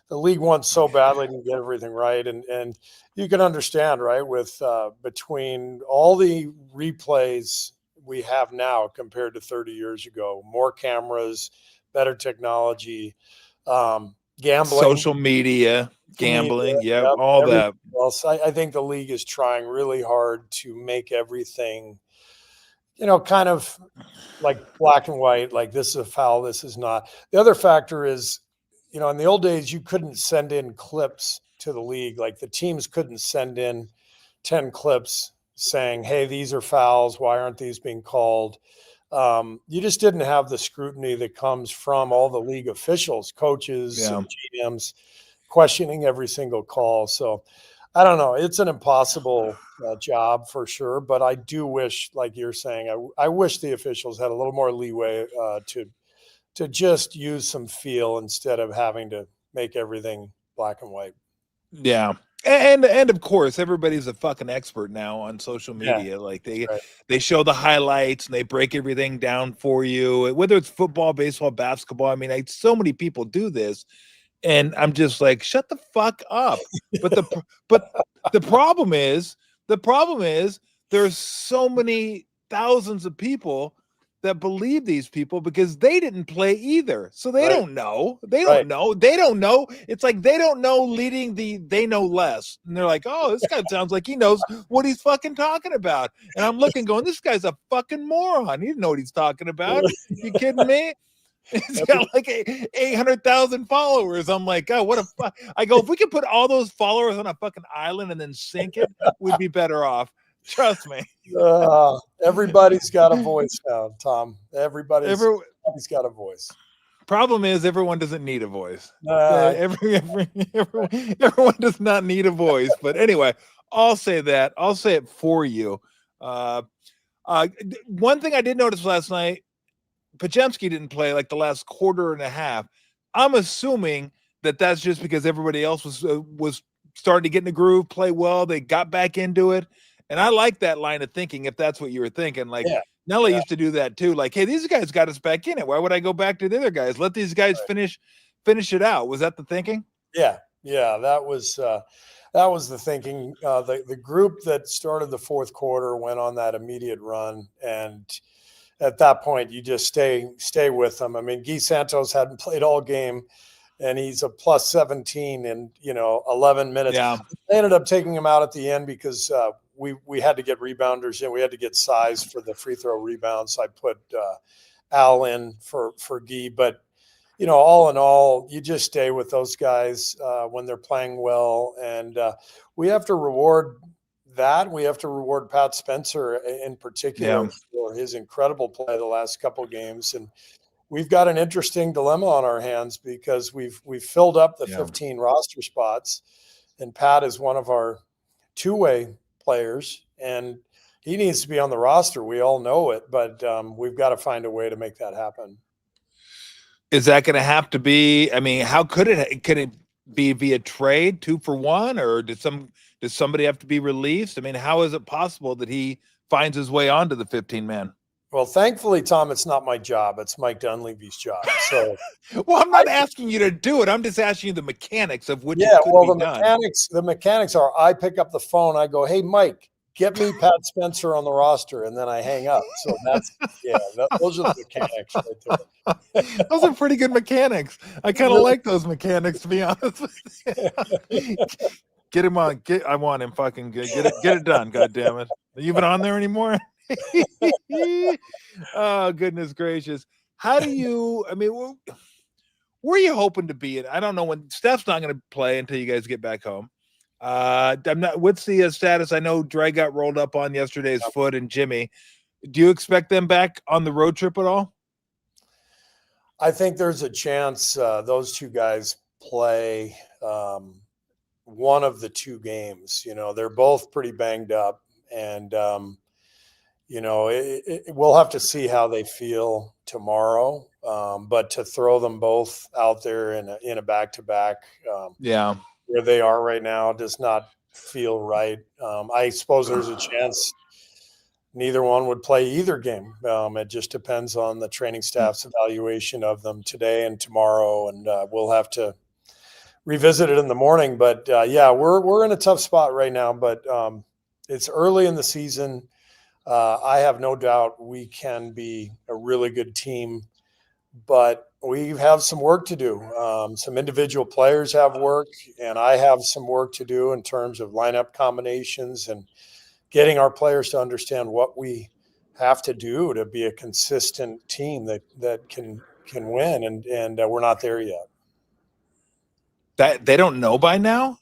the league wants so badly to get everything right. And you can understand, right, with between all the replays we have now compared to 30 years ago, more cameras, better technology, gambling, social media, gambling, all that. Else. I think the league is trying really hard to make everything, kind of like black and white, like this is a foul, this is not. The other factor is, in the old days, you couldn't send in clips to the league. Like the teams couldn't send in 10 clips saying, hey, these are fouls. Why aren't these being called? You just didn't have the scrutiny that comes from all the league officials, coaches, and GMs questioning every single call. So I don't know. It's an impossible job for sure. But I do wish, like you're saying, I wish the officials had a little more leeway to just use some feel instead of having to make everything black and white. Yeah. And of course, everybody's a fucking expert now on social media. Yeah, like they show the highlights and they break everything down for you, whether it's football, baseball, basketball. I mean, so many people do this, and I'm just like, shut the fuck up. But the problem is there's so many thousands of people that believe these people because they didn't play either. So they don't know. They don't know. They don't know. It's like they don't know leading they know less. And they're like, oh, this guy sounds like he knows what he's fucking talking about. And I'm looking going, this guy's a fucking moron. He didn't know what he's talking about. You kidding me? He's got like 800,000 followers. I'm like, oh, what a fuck. I go, if we could put all those followers on a fucking island and then sink it, we'd be better off. Trust me. Everybody's got a voice now, Tom. Everybody's got a voice. Problem is, everyone doesn't need a voice. Everyone does not need a voice. But anyway, I'll say that. I'll say it for you. One thing I did notice last night, Pajemski didn't play like the last quarter and a half. I'm assuming that's just because everybody else was starting to get in the groove, play well. They got back into it. And I like that line of thinking, if that's what you were thinking. Like, Nelly used to do that too. Like, hey, these guys got us back in it. Why would I go back to the other guys? Let these guys finish it out. Was that the thinking? Yeah. That was the thinking. The group that started the fourth quarter went on that immediate run. And at that point, you just stay with them. I mean, Guy Santos hadn't played all game. and he's a plus 17 in 11 minutes. Yeah. I ended up taking him out at the end because we had to get rebounders in. We had to get size for the free throw rebounds. I put Al in for Guy, but all in all, you just stay with those guys when they're playing well, and we have to reward that. We have to reward Pat Spencer in particular for his incredible play the last couple of games, and we've got an interesting dilemma on our hands because we've filled up the 15 roster spots, and Pat is one of our two-way players, and he needs to be on the roster. We all know it, but we've got to find a way to make that happen. Is that going to have to be? I mean, how could it be via trade 2-for-1, or does somebody have to be released? I mean, how is it possible that he finds his way onto the 15-man? Well, thankfully, Tom, it's not my job. It's Mike Dunleavy's job. So, well, I'm not asking you to do it. I'm just asking you the mechanics of which. The mechanics are: I pick up the phone, I go, "Hey, Mike, get me Pat Spencer on the roster," and then I hang up. So those are the mechanics right there. Those are pretty good mechanics. I kind of like those mechanics, to be honest with you. Get him on. I want him. Fucking get it done. God damn it! Are you even on there anymore? Oh, goodness gracious. How do you, I mean, where are you hoping to be? I don't know when Steph's not going to play until you guys get back home. What's the status? I know Dre got rolled up on yesterday's foot, and Jimmy. Do you expect them back on the road trip at all? I think there's a chance those two guys play one of the two games. They're both pretty banged up, and we'll have to see how they feel tomorrow. But to throw them both out there in a back-to-back, where they are right now, does not feel right. I suppose there's a chance neither one would play either game. It just depends on the training staff's evaluation of them today and tomorrow, and we'll have to revisit it in the morning. But we're in a tough spot right now. But it's early in the season. I have no doubt we can be a really good team, but we have some work to do. Some individual players have work, and I have some work to do in terms of lineup combinations and getting our players to understand what we have to do to be a consistent team that can win, and we're not there yet. That they don't know by now?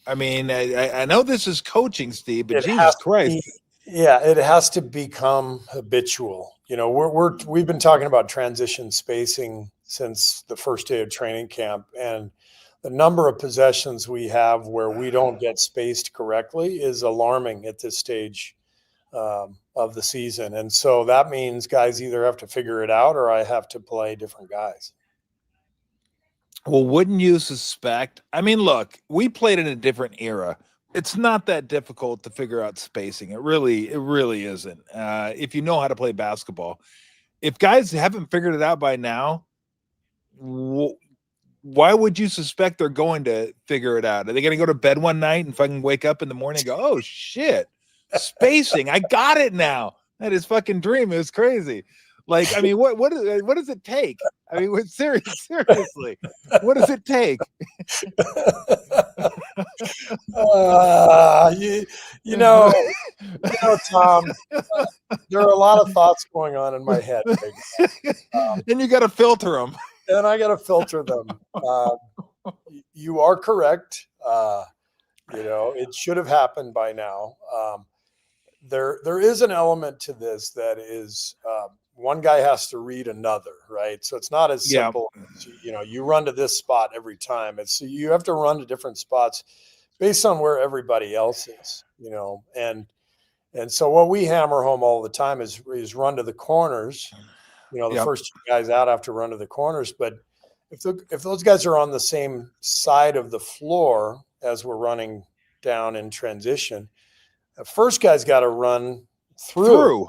I mean, I know this is coaching, Steve, but Jesus Christ. It has to become habitual. We've been talking about transition spacing since the first day of training camp, and the number of possessions we have where we don't get spaced correctly is alarming at this stage of the season. And so that means guys either have to figure it out or I have to play different guys. Well, wouldn't you suspect? I mean, look, we played in a different era. It's not that difficult to figure out spacing. It really isn't. If you know how to play basketball, if guys haven't figured it out by now, why would you suspect they're going to figure it out? Are they going to go to bed one night and fucking wake up in the morning and go, "Oh shit, spacing! I got it now." That is fucking dream. It was crazy. Like, I mean, what does it take? I mean, seriously, what does it take? Tom, there are a lot of thoughts going on in my head right now. And you got to filter them. And I got to filter them. You are correct. It should have happened by now. There is an element to this that is one guy has to read another, right? So it's not as simple as, you run to this spot every time. You have to run to different spots based on where everybody else is, and so what we hammer home all the time is run to the corners. The first two guys out have to run to the corners, but if those guys are on the same side of the floor as we're running down in transition, the first guy's got to run through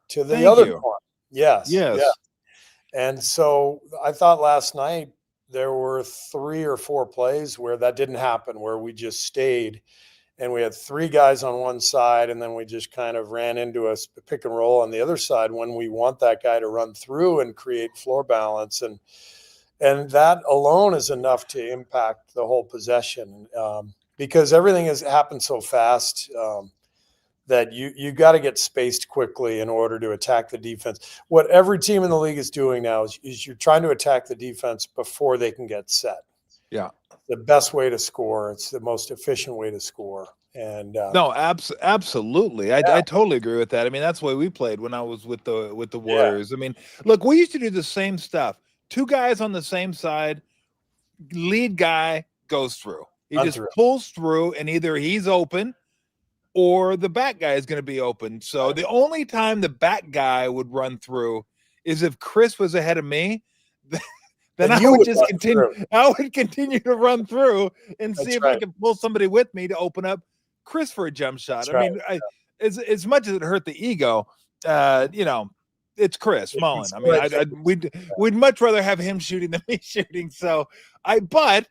to the other corner. Yes. Yeah. And so I thought last night there were 3 or 4 plays where that didn't happen, where we just stayed and we had 3 guys on one side, and then we just kind of ran into a pick and roll on the other side when we want that guy to run through and create floor balance. And And that alone is enough to impact the whole possession, because everything has happened so fast that you got to get spaced quickly in order to attack the defense. What every team in the league is doing now is you're trying to attack the defense before they can get set. Yeah. The best way to score. It's the most efficient way to score. And no, absolutely. I totally agree with that. I mean, that's the way we played when I was with the Warriors. I mean, look, we used to do the same stuff. 2 guys on the same side, lead guy goes through. He just pulls through, and either he's open or the back guy is going to be open. So the only time the back guy would run through is if Chris was ahead of me. Then I would just continue. I would continue to run through and see if I could pull somebody with me to open up Chris for a jump shot. I mean, as much as it hurt the ego, it's Chris Mullen. I mean, we'd much rather have him shooting than me shooting. So but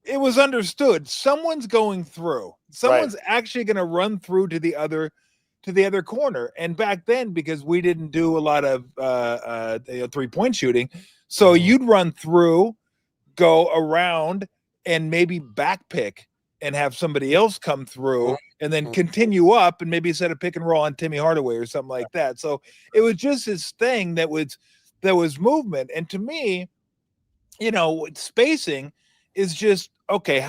it was understood. Someone's going through. Someone's actually going to run through to the other corner. And back then, because we didn't do a lot of 3-point shooting, so you'd run through, go around, and maybe back pick and have somebody else come through, and then continue up and maybe set a pick and roll on Timmy Hardaway or something like that. So it was just this thing that was movement. And to me, spacing is just okay.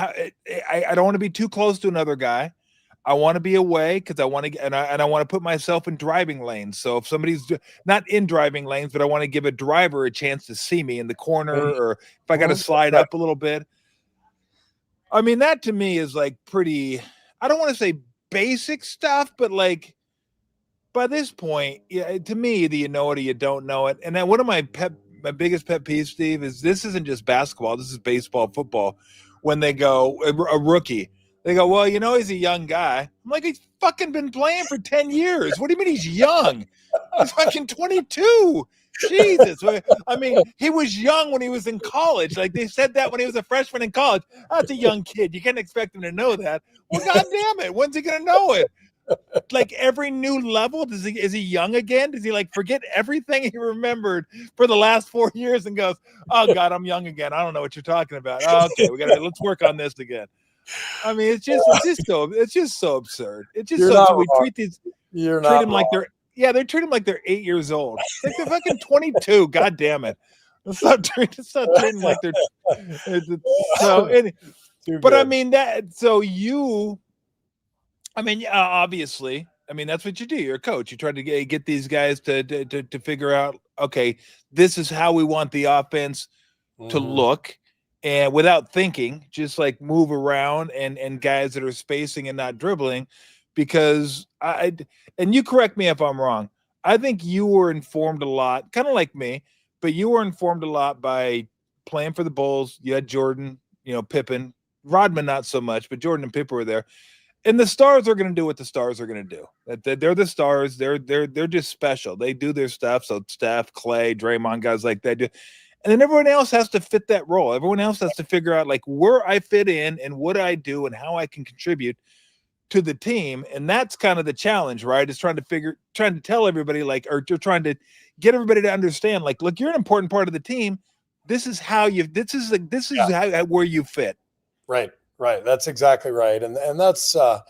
I don't want to be too close to another guy. I want to be away because I want to, and I want to put myself in driving lanes. So if somebody's not in driving lanes, but I want to give a driver a chance to see me in the corner, or if I got to slide up a little bit. I mean, that to me is like pretty, I don't want to say basic stuff, but like by this point, to me, either you know it or you don't know it. And then one of my biggest pet peeves, Steve, is this isn't just basketball. This is baseball, football. When they go, a rookie, they go, well, he's a young guy. I'm like, he's fucking been playing for 10 years. What do you mean he's young? He's fucking 22. Jesus. I mean, he was young when he was in college. Like they said that when he was a freshman in college. That's a young kid. You can't expect him to know that. Well, God damn it. When's he going to know it? Like every new level, is he young again? Does he like forget everything he remembered for the last 4 years and goes, oh God, I'm young again. I don't know what you're talking about. Oh, okay, let's work on this again. I mean, it's just so absurd. It's just we treat them like they treat them like they're 8 years old. It's like they're fucking 22. God damn it. Let's not treat them like they're so. But I mean that. So obviously, that's what you do. You're a coach. You try to get these guys to figure out, okay, this is how we want the offense to look. And without thinking, just like move around and guys that are spacing and not dribbling, because and you correct me if I'm wrong. I think you were informed a lot, kind of like me, but you were informed a lot by playing for the Bulls. You had Jordan, Pippen, Rodman, not so much, but Jordan and Pippen were there. And the stars are going to do what the stars are going to do. They're the stars. They're just special. They do their stuff. So Steph, Clay, Draymond, guys like that do. And then everyone else has to fit that role. Everyone else has to figure out like where I fit in and what I do and how I can contribute to the team. And that's kind of the challenge, right? Is trying to tell everybody or trying to get everybody to understand, like, look, you're an important part of the team. This is how where you fit. Right. That's exactly right. And that's, I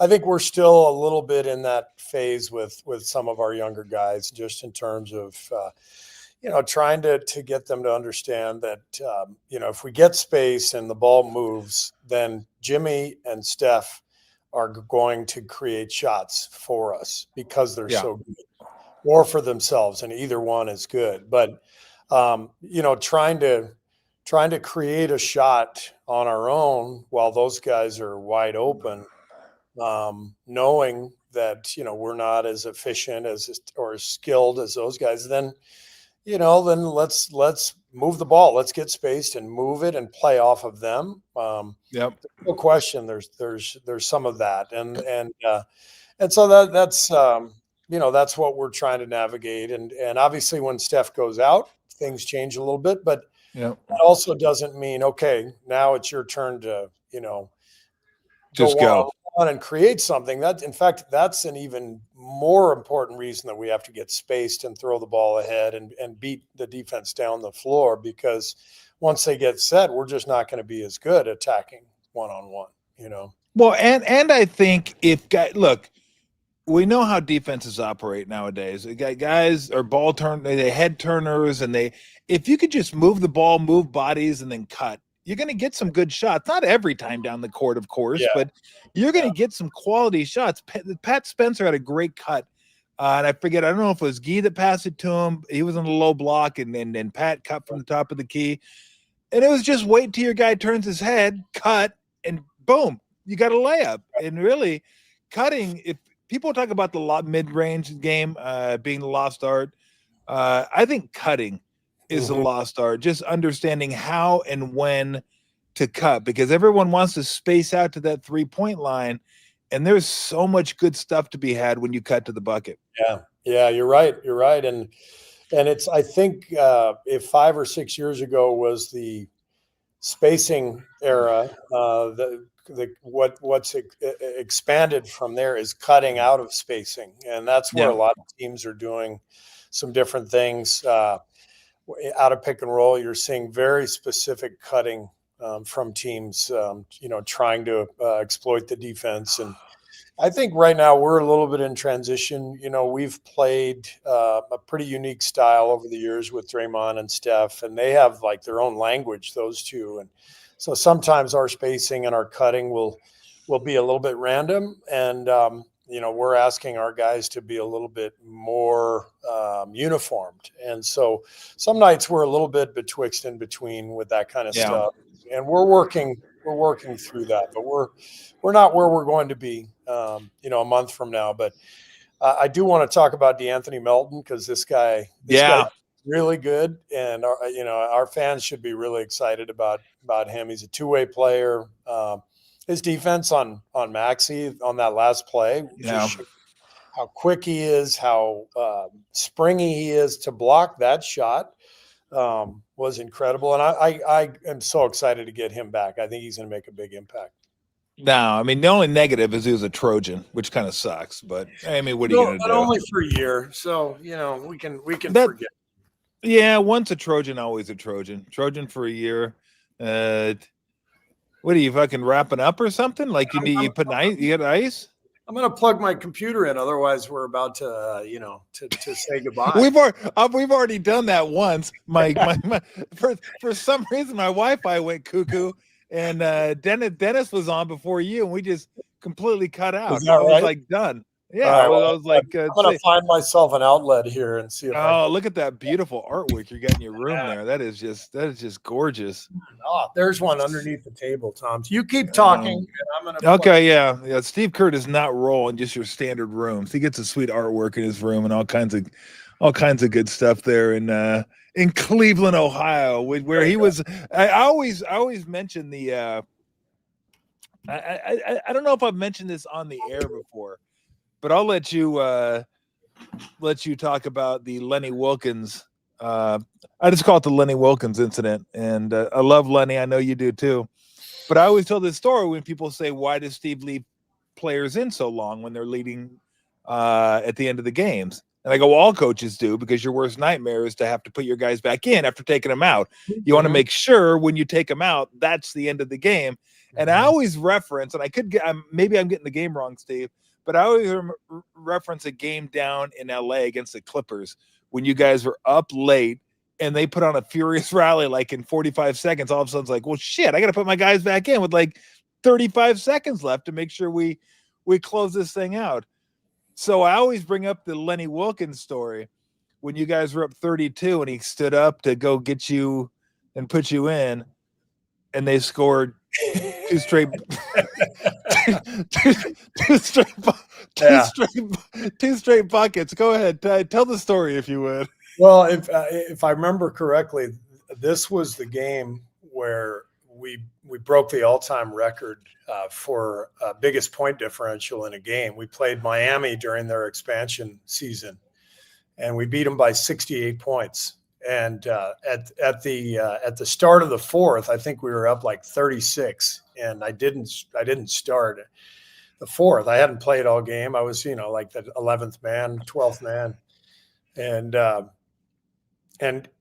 think we're still a little bit in that phase with some of our younger guys, just in terms of, trying to get them to understand that, if we get space and the ball moves, then Jimmy and Steph are going to create shots for us because they're so good, or for themselves. And either one is good. But, trying to create a shot on our own while those guys are wide open, knowing that, we're not as efficient or as skilled as those guys, then let's move the ball. Let's get spaced and move it and play off of them. Yep. No question. There's some of that. And so that's that's what we're trying to navigate. And obviously when Steph goes out, things change a little bit, but that also doesn't mean, okay, now it's your turn to, just go. on and create something. In fact, that's an even more important reason that we have to get spaced and throw the ball ahead and beat the defense down the floor, because once they get set, we're just not going to be as good attacking one-on-one, Well, and I think look, we know how defenses operate nowadays. Guys are they head turners, and if you could just move the ball, move bodies, and then cut, you're going to get some good shots. Not every time down the court, of course, but you're going to get some quality shots. Pat Spencer had a great cut, and I don't know if it was Guy that passed it to him. He was on a low block, and Pat cut from the top of the key. And it was just wait till your guy turns his head, cut, and boom, you got a layup. And really, cutting, if people talk about the mid-range game being the lost art, I think cutting is the lost art. Just understanding how and when to cut, because everyone wants to space out to that 3-point line, and there's so much good stuff to be had when you cut to the bucket. Yeah, you're right. And it's, I think if 5 or 6 years ago was the spacing era, what's expanded from there is cutting out of spacing. And that's where a lot of teams are doing some different things. Out of pick and roll, you're seeing very specific cutting from teams, trying to exploit the defense. And I think right now we're a little bit in transition. We've played a pretty unique style over the years with Draymond and Steph, and they have like their own language, those two. And so sometimes our spacing and our cutting will be a little bit random. And, we're asking our guys to be a little bit more uniformed. And so some nights we're a little bit betwixt and between with that kind of stuff. And we're working through that, but we're not where we're going to be, a month from now. But I do want to talk about DeAnthony Melton, because this guy is really good, and our fans should be really excited about him. He's a two-way player. His defense on Maxey on that last play, just how quick he is, how springy he is to block that shot. Was incredible. And I am so excited to get him back. I think he's going to make a big impact. No, I mean, the only negative is he was a Trojan, which kind of sucks. But I mean, what are you going to do? But only for a year, so we can forget. Yeah, once a Trojan, always a Trojan. Trojan for a year. What are you fucking wrapping up or something? Like you get ice? I'm going to plug my computer in. Otherwise, we're about to, to say goodbye. We've already done that once. For some reason, my Wi-Fi went cuckoo, and Dennis was on before you, and we just completely cut out. Is that right? I was like done. Yeah, right, I was like, I'm going to find myself an outlet here and see if look at that beautiful artwork you got in your room there. That is just gorgeous. Oh, there's one underneath the table, Tom. So you keep talking, and I'm going to. Okay, yeah. Steve Kerr does not roll in just your standard rooms. He gets a sweet artwork in his room and all kinds of good stuff there in Cleveland, Ohio, where he was. I always mention the. I don't know if I've mentioned this on the air before, but I'll let you talk about the Lenny Wilkens. I just call it the Lenny Wilkens incident, and I love Lenny. I know you do too. But I always tell this story when people say, "Why does Steve leave players in so long when they're leading at the end of the games?" And I go, "Well, all coaches do, because your worst nightmare is to have to put your guys back in after taking them out. You want to make sure when you take them out, that's the end of the game." And I always reference, and maybe I'm getting the game wrong, Steve, but I always reference a game down in LA against the Clippers when you guys were up late and they put on a furious rally like in 45 seconds. All of a sudden it's like, well, shit, I got to put my guys back in with like 35 seconds left to make sure we close this thing out. So I always bring up the Lenny Wilkens story when you guys were up 32 and he stood up to go get you and put you in, and they scored two straight buckets. Go ahead, tell the story if you would. Well, if I remember correctly, this was the game where we broke the all-time record for biggest point differential in a game. We played Miami during their expansion season, and we beat them by 68 points. And at the start of the fourth, I think we were up like 36, and I didn't start. the fourth. I hadn't played all game. I was, like the 11th man, 12th man. And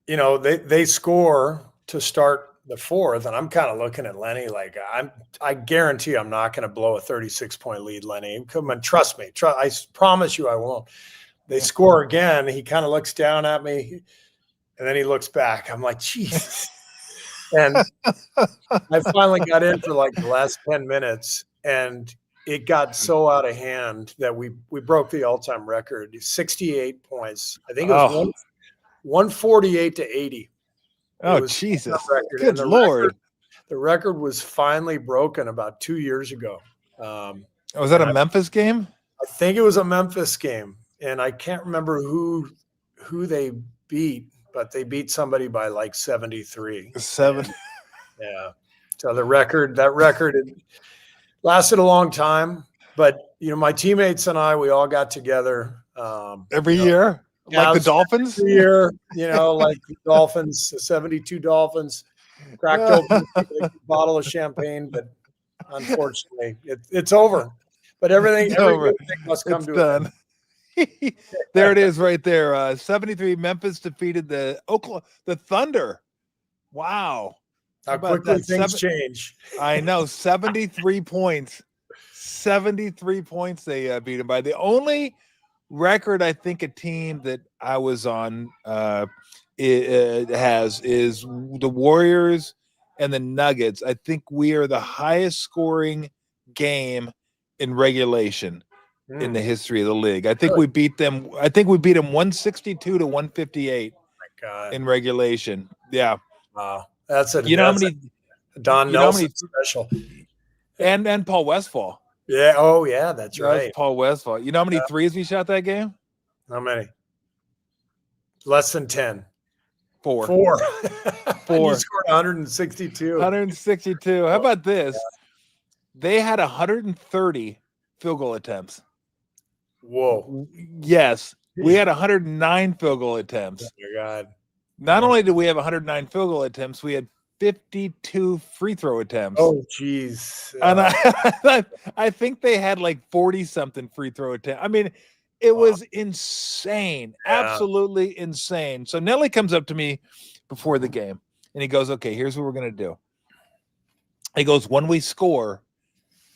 they score to start the fourth, and I'm kind of looking at Lenny like I guarantee I'm not going to blow a 36-point lead, Lenny. Come on, trust me. I promise you I won't. They score again. He kind of looks down at me, and then he looks back. I'm like, Jesus. And I finally got in for like the last 10 minutes, and it got so out of hand that we broke the all-time record, 68 points. I think it was 148 to 80. Oh, Jesus. Good Lord. The record was finally broken about 2 years ago. Was that a Memphis game? I think it was a Memphis game, and I can't remember who they beat, but they beat somebody by like 73. Yeah. So that record it lasted a long time, but my teammates and I, we all got together every year. Like the Dolphins? Every year, like the Dolphins, the 72 Dolphins, cracked open a bottle of champagne, but unfortunately, it's over. But everything must come to an end. There it is right there. 73, Memphis defeated the Thunder. Wow. How quickly things change. I know, 73 points. 73 points they beat them by. The only record I think a team that I was on has is the Warriors and the Nuggets. I think we are the highest scoring game in regulation in the history of the league. I think we beat them. I think we beat them 162 to 158 in regulation. Yeah. Wow. That's a how many Don Nelson special. And Paul Westphal. Yeah. Oh, yeah. That's right. Paul Westphal. You know how many threes we shot that game? How many? Less than 10. 4. 4. 4. You scored 162. 162. How about this? They had 130 field goal attempts. Whoa. Yes. We had 109 field goal attempts. Oh, my God. Not only did we have 109 field goal attempts, we had 52 free throw attempts. Oh, geez. And I think they had like 40-something free throw attempts. I mean, it was insane. Absolutely insane. So Nelly comes up to me before the game, and he goes, okay, here's what we're going to do. He goes, when we score,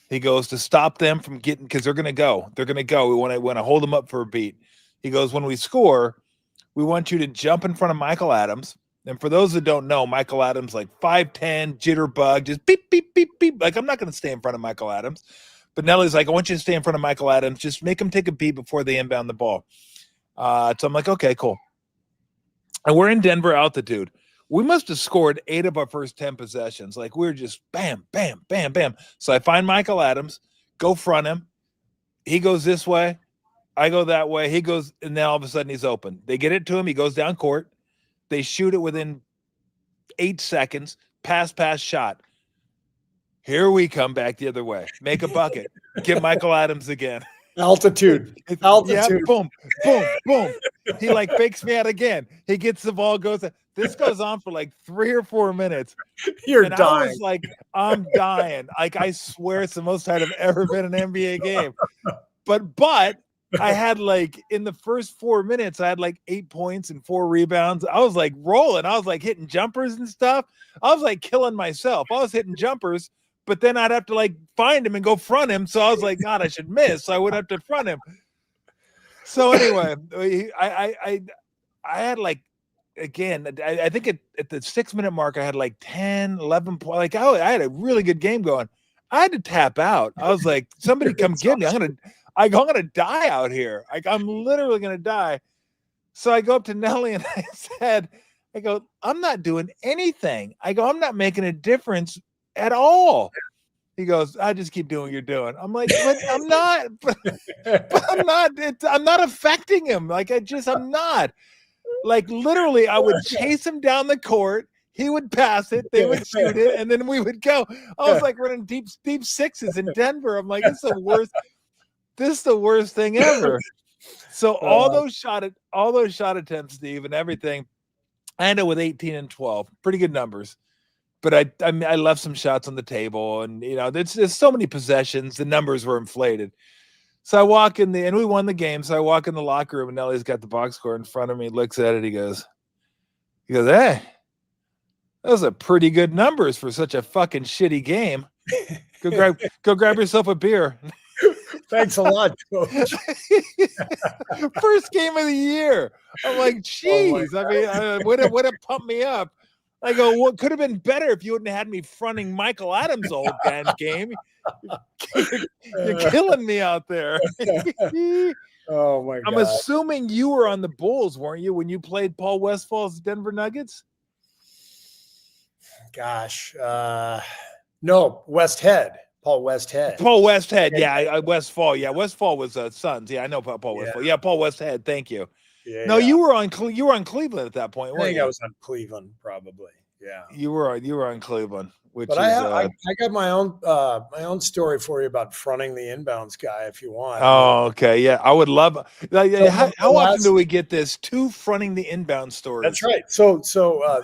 he goes, to stop them from getting, because they're going to go. They're going to go. We want to hold them up for a beat. He goes, when we score, we want you to jump in front of Michael Adams. And for those that don't know, Michael Adams, like 5'10", jitterbug, just beep, beep, beep, beep. Like, I'm not going to stay in front of Michael Adams. But Nelly's like, I want you to stay in front of Michael Adams. Just make him take a beat before they inbound the ball. So I'm like, okay, cool. And we're in Denver altitude. We must have scored 8 of our first 10 possessions. Like, we're just bam, bam, bam, bam. So I find Michael Adams, go front him. He goes this way. I go that way. He goes, and then all of a sudden he's open. They get it to him. He goes down court. They shoot it within 8 seconds. Pass, shot. Here we come back the other way. Make a bucket. Get Michael Adams again. Altitude. Yeah, boom, boom, boom. He like fakes me out again. He gets the ball, goes. This goes on for like 3 or 4 minutes. You're dying. I was like, I'm dying. Like, I swear it's the most I've ever been in an NBA game. But I had like in the first 4 minutes, I had like 8 points and 4 rebounds. I was like rolling. I was like hitting jumpers and stuff. I was like killing myself. I was hitting jumpers, but then I'd have to like find him and go front him. So I was like, God, I should miss. So I would have to front him. So anyway, I had like, again, I think at the 6-minute mark, I had like 10, 11 points. Like I had a really good game going. I had to tap out. I was like, somebody come get me. I'm gonna die out here. Like, I'm literally gonna die. So I go up to Nelly and I go, I'm not doing anything. I go, I'm not making a difference at all. He goes, I just keep doing what you're doing. I'm like, but I'm not. But I'm not. I'm not affecting him. Like, I'm not. Like, literally, I would chase him down the court. He would pass it. They would shoot it, and then we would go. I was like running deep sixes in Denver. I'm like, this is the worst. This is the worst thing ever. So all those shot attempts, Steve, and everything, I ended with 18 and 12. Pretty good numbers. but I left some shots on the table, and there's so many possessions. The numbers were inflated. So I walk in and we won the game. So I walk in the locker room, and Nelly's got the box score in front of me. Looks at it. He goes, "Hey, those are pretty good numbers for such a fucking shitty game. Go grab yourself a beer." Thanks a lot, Coach. First game of the year. I'm like, geez. Would have pumped me up. I go, what could have been better if you wouldn't have had me fronting Michael Adams' old band game? You're killing me out there. Oh my God. I'm assuming you were on the Bulls, weren't you, when you played Paul Westfall's Denver Nuggets? Gosh. No, Westhead. Paul Westhead. Yeah, Westfall. Yeah, Westfall was Suns. Yeah, I know Paul Westfall. Yeah, Paul Westhead. Thank you. Yeah, no, you were on Cleveland at that point, weren't you? I think I was on Cleveland, probably. Yeah, you were on Cleveland. But I got my own story for you about fronting the inbounds guy if you want. Oh, okay. Yeah, I would love. How often do we get this? 2 fronting the inbound stories. That's right. So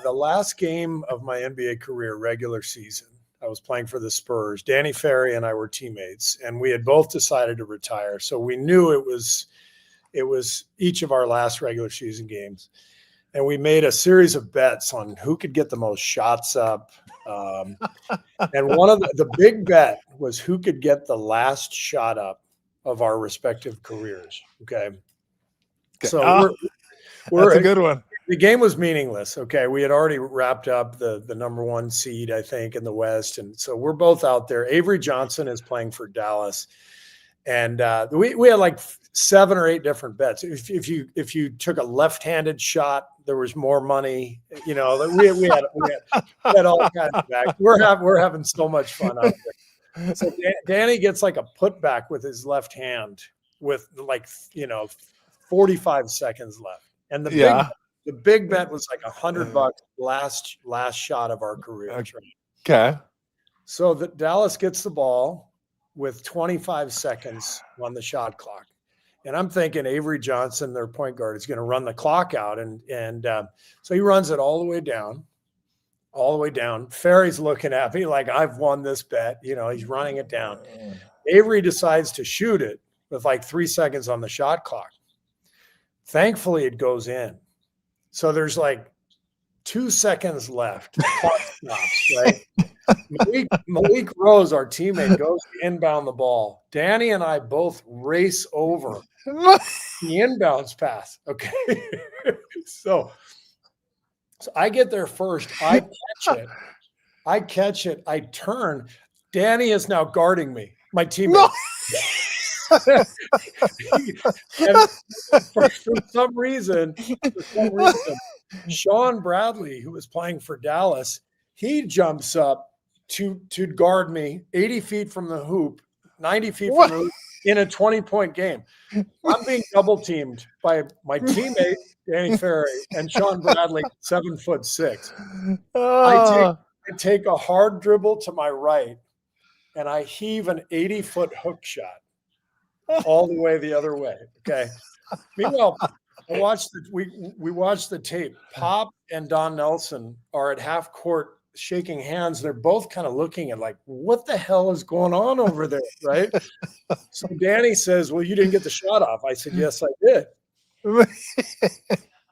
the last game of my NBA career, regular season, I was playing for the Spurs. Danny Ferry and I were teammates, and we had both decided to retire. So we knew it was each of our last regular season games. And we made a series of bets on who could get the most shots up. And one of the big bet was who could get the last shot up of our respective careers. Okay. So that's a good one. The game was meaningless. Okay. We had already wrapped up the number 1 seed, I think, in the West. And so we're both out there. Avery Johnson is playing for Dallas. And we had like 7 or 8 different bets. If you took a left-handed shot, there was more money. We had all kinds of back. We're having so much fun out there. So Danny gets like a putback with his left hand with 45 seconds left, and the big bet was like $100 last shot of our careers. Okay. So that Dallas gets the ball with 25 seconds on the shot clock. And I'm thinking Avery Johnson, their point guard, is going to run the clock out. And so he runs it all the way down. Ferry's looking at me like, I've won this bet. He's running it down. Avery decides to shoot it with like 3 seconds on the shot clock. Thankfully, it goes in. So there's like 2 seconds left. Clock stops, right? Malik Rose, our teammate, goes to inbound the ball. Danny and I both race over the inbounds pass. Okay. So I get there first. I catch it. I turn. Danny is now guarding me, my teammate. And for some reason, Sean Bradley, who was playing for Dallas, he jumps up to guard me 80 feet from the hoop, 90 feet from the hoop in a 20-point game. I'm being double teamed by my teammate, Danny Ferry, and Sean Bradley, 7'6". I take a hard dribble to my right, and I heave an 80-foot hook shot all the way the other way. Okay. Meanwhile, we watched the tape. Pop and Don Nelson are at half court shaking hands. They're both kind of looking at like, what the hell is going on over there, right? So Danny says, well, you didn't get the shot off. I said, yes, I did.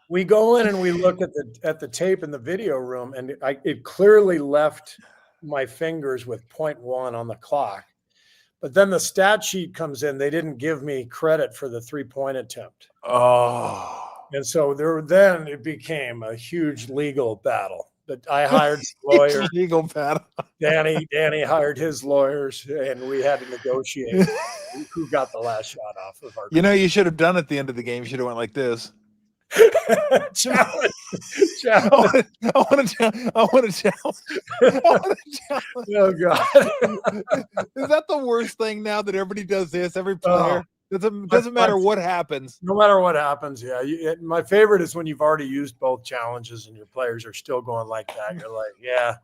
We go in and we look at the tape in the video room, and it clearly left my fingers with 0.1 on the clock. But then the stat sheet comes in. They didn't give me credit for the 3-point attempt. Oh. And so then it became a huge legal battle. But I hired lawyers. Legal battle. Danny hired his lawyers, and we had to negotiate who got the last shot off of our. You should have done at the end of the game. You should have went like this. Challenge. I want to challenge. Oh God! Is that the worst thing now that everybody does this? Every player. Doesn't matter what happens. No matter what happens, yeah. My favorite is when you've already used both challenges and your players are still going like that. You're like, yeah,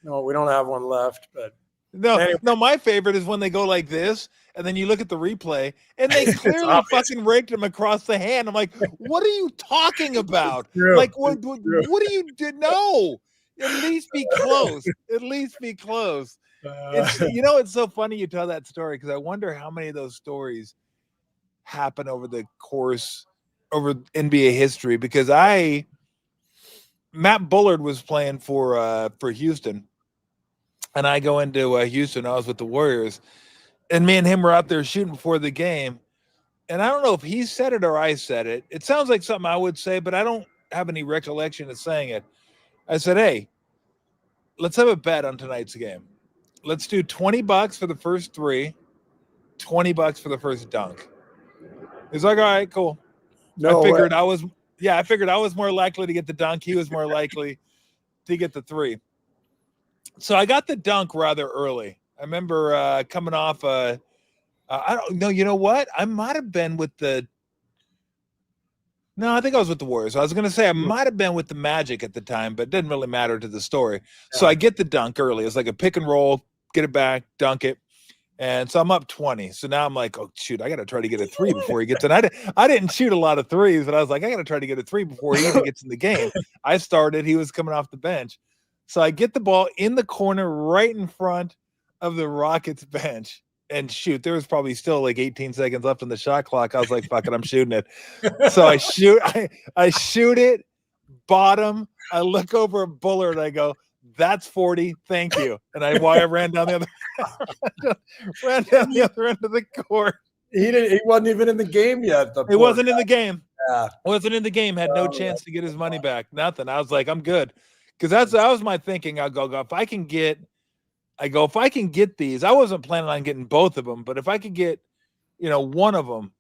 no, we don't have one left. But no, my favorite is when they go like this, and then you look at the replay, and they clearly fucking raked him across the hand. I'm like, what are you talking about? Like, what do you do? No, At least be close. At least be close. It's it's so funny you tell that story because I wonder how many of those stories happen over the course over NBA history. Because Matt Bullard was playing for Houston, and I go into Houston. I was with the Warriors, and me and him were out there shooting before the game. And I don't know if he said it or I said it. It sounds like something I would say, but I don't have any recollection of saying it. I said, hey, let's have a bet on tonight's game. Let's do $20 for the first three, $20 for the first dunk. He's like, all right, cool. I figured I was more likely to get the dunk. He was more likely to get the three. So I got the dunk rather early. I remember coming off I don't know. You know what? I might have been with No, I think I was with the Warriors. I was going to say I might have been with the Magic at the time, but it didn't really matter to the story. Yeah. So I get the dunk early. It's like a pick and roll, get it back, dunk it. And so I'm up 20. So now I'm like, oh, shoot, I got to try to get a three before he gets in. I didn't shoot a lot of threes, but I was like, I got to try to get a three before he even gets in the game. I started. He was coming off the bench. So I get the ball in the corner right in front of the Rockets bench. And shoot, there was probably still like 18 seconds left on the shot clock. I was like, fuck it, I'm shooting it. So I shoot it, bottom. I look over at Bullard and I go, that's 40. Thank you. And I ran down the other end of the court. He wasn't even in the game yet. He wasn't in the game. Yeah. Wasn't in the game. Had no chance to get his money back. Nothing. I was like, I'm good. Because that was my thinking. I'll go, if I can get these, I wasn't planning on getting both of them, but if I could get, one of them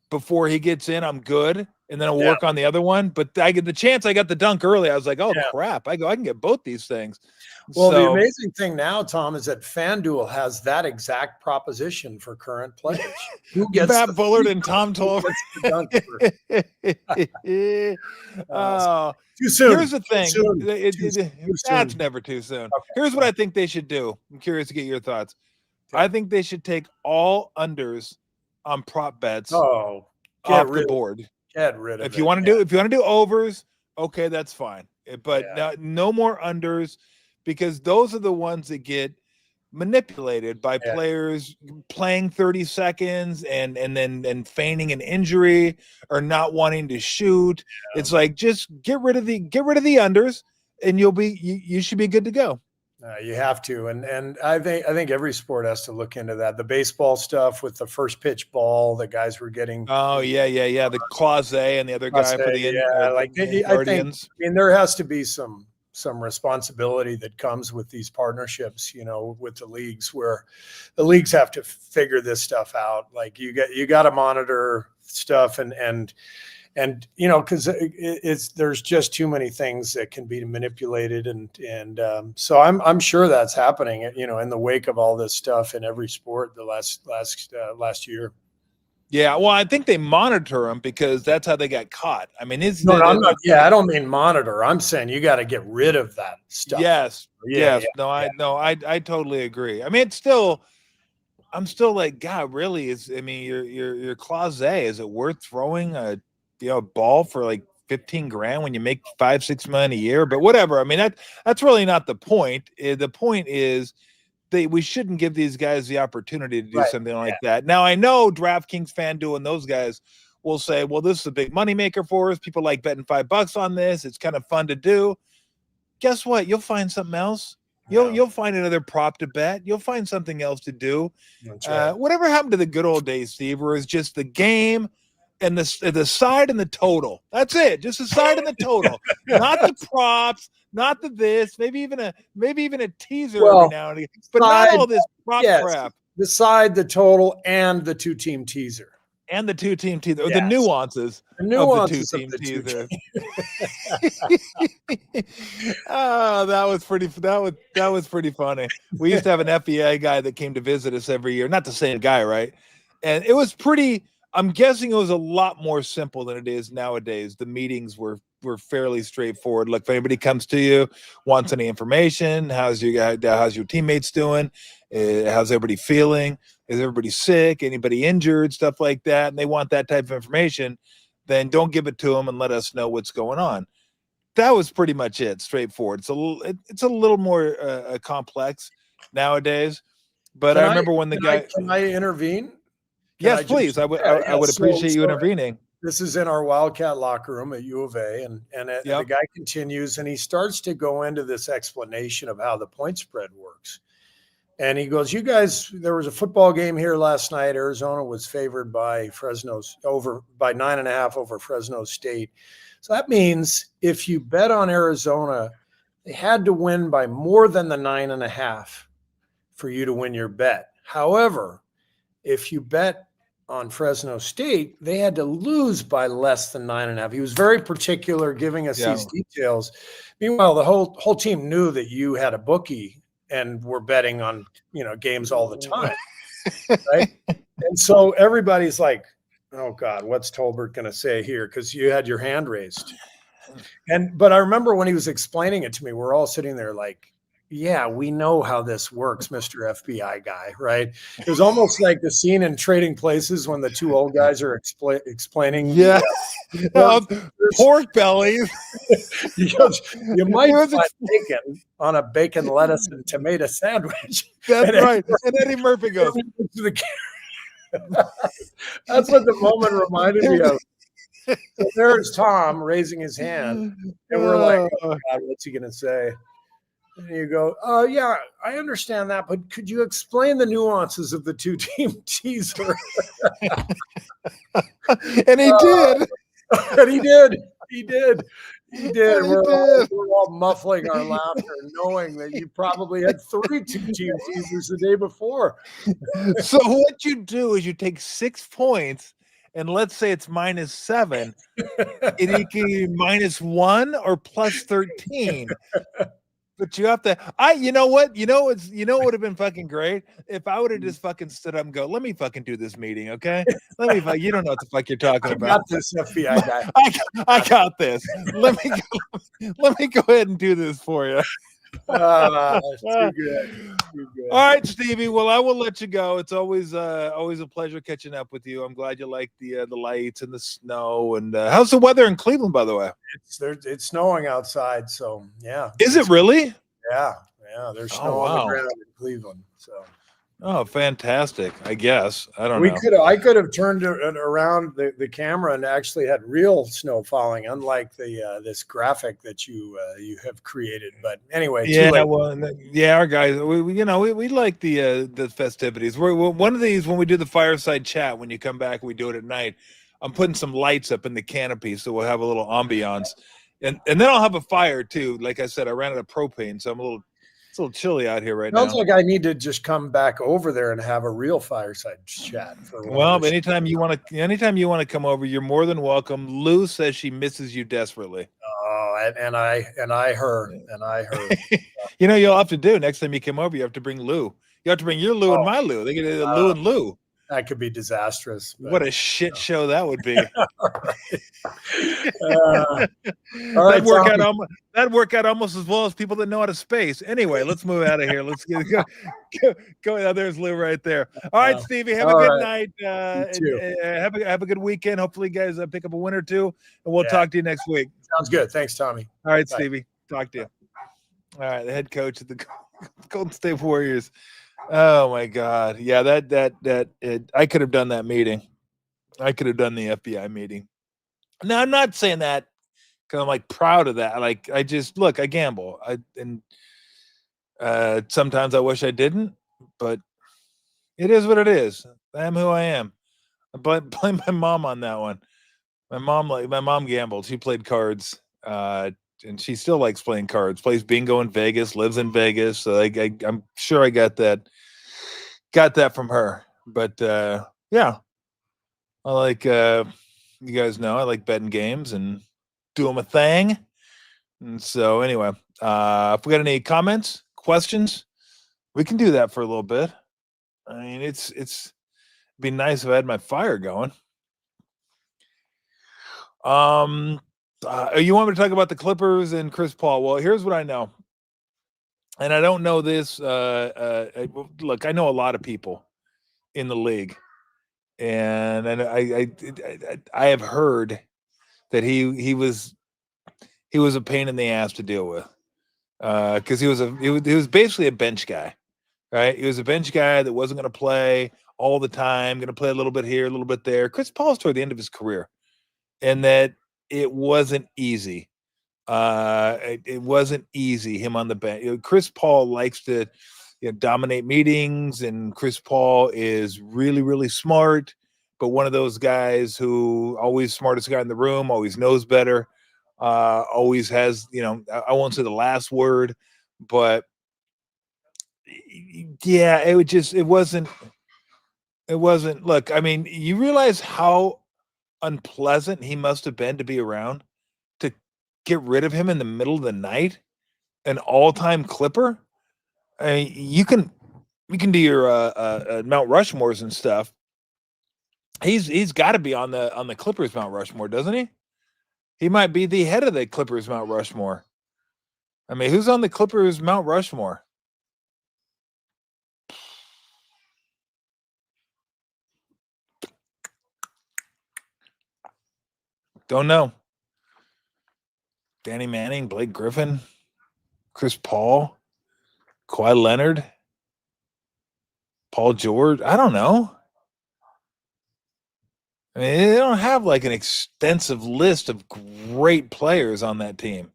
before he gets in, I'm good. And then I'll work on the other one. But I get the chance. I got the dunk early. I was like, oh crap. I can get both these things. Well, the amazing thing now, Tom, is that FanDuel has that exact proposition for current players. Who gets Matt Bullard and Tom Tolbert? Too soon. Here's the thing. That's never too soon. Okay. Here's what I think they should do. I'm curious to get your thoughts. Okay. I think they should take all unders on prop bets off the board. Get rid of it. If you want to do overs, okay, that's fine. But no more unders, because those are the ones that get manipulated by players playing 30 seconds and then feigning an injury or not wanting to shoot. It's like, just get rid of the unders and you should be good to go. You have to, and I think every sport has to look into that. The baseball stuff with the first pitch ball, the guys were getting. Oh yeah. The Clause and the other guy for the Guardians. I mean, there has to be some responsibility that comes with these partnerships, with the leagues, where the leagues have to figure this stuff out. Like you got to monitor stuff and because there's just too many things that can be manipulated, and so I'm sure that's happening, in the wake of all this stuff in every sport the last year. Yeah, well, I think they monitor them because that's how they got caught. I mean, I don't mean monitor. I'm saying you got to get rid of that stuff. Yes. I totally agree. I mean, I'm still like, God, really? Your Clause A, is it worth throwing a ball for like $15,000 when you make $5-6 million a year? But whatever. I mean, that's really not the point. The point is we shouldn't give these guys the opportunity to do something like that. Now, I know DraftKings, FanDuel, and those guys will say, well, this is a big moneymaker for us. People like betting $5 on this. It's kind of fun to do. Guess what? You'll find something else. You'll find another prop to bet. You'll find something else to do. Right. Whatever happened to the good old days, Steve, where it's just the game and the side and the total. That's it. Just the side and the total. Not the props, not the this, maybe even a teaser every now and again. But not all this prop crap. The side, the total, and the two-team teaser. And the two-team teaser, or the nuances of the two-team teaser. Oh, that was pretty funny. We used to have an FEA guy that came to visit us every year. Not the same guy, right? And it was pretty. I'm guessing it was a lot more simple than it is nowadays. The meetings were fairly straightforward. Look, if anybody comes to you, wants any information, how's your teammates doing? How's everybody feeling? Is everybody sick? Anybody injured? Stuff like that. And they want that type of information. Then don't give it to them and let us know what's going on. that was pretty much it. Straightforward. It's a little more complex nowadays. But I remember when the guy. Can I intervene? Yes, please. I would appreciate you intervening. This is in our Wildcat locker room at U of A, and the guy continues, and he starts to go into this explanation of how the point spread works. And he goes, "You guys, there was a football game here last night. Arizona was favored by Fresno's by 9.5 over Fresno State. So that means if you bet on Arizona, they had to win by more than the 9.5 for you to win your bet. However, if you bet on Fresno State, they had to lose by less than 9.5." He was very particular, giving us these details. Meanwhile, the whole team knew that you had a bookie and were betting on games all the time, right? And so everybody's like, "Oh God, what's Tolbert going to say here?" Because you had your hand raised. But I remember when he was explaining it to me, we're all sitting there like, "Yeah, we know how this works, Mr. FBI guy," right? It was almost like the scene in Trading Places when the two old guys are explaining. Yeah. Pork bellies. You might find bacon on a bacon, lettuce, and tomato sandwich. That's right. And Eddie Murphy goes. That's what the moment reminded me of. So there's Tom raising his hand, and we're like, "Oh God, what's he going to say?" And you go, "Oh, yeah, I understand that, but could you explain the nuances of the two-team teaser?" And he did. And he did. He did. He did. We're all muffling our laughter, knowing that you probably had 3 two-team teasers the day before. So what you do is you take 6 points, and let's say it's -7, and you can be -1 or +13. But you have to. You know what? What would have been fucking great if I would have just fucking stood up and go, "Let me fucking do this meeting, okay? Let me. You don't know what the fuck you're talking about. I got this, FBI guy. I got this. Let me go ahead and do this for you." Too good. All right, Stevie. Well, I will let you go. It's always a pleasure catching up with you. I'm glad you like the lights and the snow. And how's the weather in Cleveland, by the way? It's snowing outside, so yeah. Is it really? Yeah. There's snow on the ground in Cleveland. So. Oh, fantastic! I guess I don't know. I could have turned it around the camera and actually had real snow falling, unlike this graphic that you have created. But anyway, our guys, we like the festivities. We're one of these when we do the fireside chat. When you come back, we do it at night. I'm putting some lights up in the canopy, so we'll have a little ambiance, and then I'll have a fire too. Like I said, I ran out of propane, so it's a little chilly out here right now. Sounds like I need to just come back over there and have a real fireside chat. Well, anytime you want to come over, you're more than welcome. Lou says she misses you desperately. Oh, and I her. You'll have to do next time you come over. You have to bring Lou. You have to bring your Lou and my Lou. They get Lou and Lou. That could be disastrous. What a shit show that would be. That'd work out almost as well as people that know how to space. Anyway, let's move out of here. Let's go. There's Lou right there. All right, Stevie, have a good night. Have a good weekend. Hopefully, you guys pick up a win or two, and we'll talk to you next week. Sounds good. Thanks, Tommy. All right, Stevie. Talk to you. All right, the head coach of the Golden State Warriors. Oh my God. Yeah, I could have done that meeting. I could have done the FBI meeting. Now, I'm not saying that because I'm like proud of that. Like I gamble. Sometimes I wish I didn't, but it is what it is. I am who I am. But blame my mom on that one. My mom gambled. She played cards. And she still likes playing cards, plays bingo in Vegas, lives in Vegas. So I'm sure I got that from her. But yeah, I like, you guys know, I like betting games and doing my thing. And so anyway, if we got any comments, questions, we can do that for a little bit. I mean, it'd be nice if I had my fire going. You want me to talk about the Clippers and Chris Paul? Well, here's what I know. And I don't know this. Look, I know a lot of people in the league. And I have heard that he was he was a pain in the ass to deal with. Because he was basically a bench guy, right? He was a bench guy that wasn't going to play all the time, going to play a little bit here, a little bit there. Chris Paul's toward the end of his career, and that it wasn't easy. It wasn't easy, him on the bench. Chris Paul likes to dominate meetings, and Chris Paul is really, really smart, but one of those guys who always smartest guy in the room, always knows better, always has, I won't say the last word, but yeah, it wasn't, look, I mean, you realize how unpleasant he must have been to be around, to get rid of him in the middle of the night, an all-time Clipper. I mean, you can do your Mount Rushmores and stuff. He's got to be on the Clippers Mount Rushmore, doesn't he? He might be the head of the Clippers Mount Rushmore. I mean, who's on the Clippers Mount Rushmore? Don't know. Danny Manning, Blake Griffin, Chris Paul, Kawhi Leonard, Paul George. I don't know. I mean, they don't have like an extensive list of great players on that team.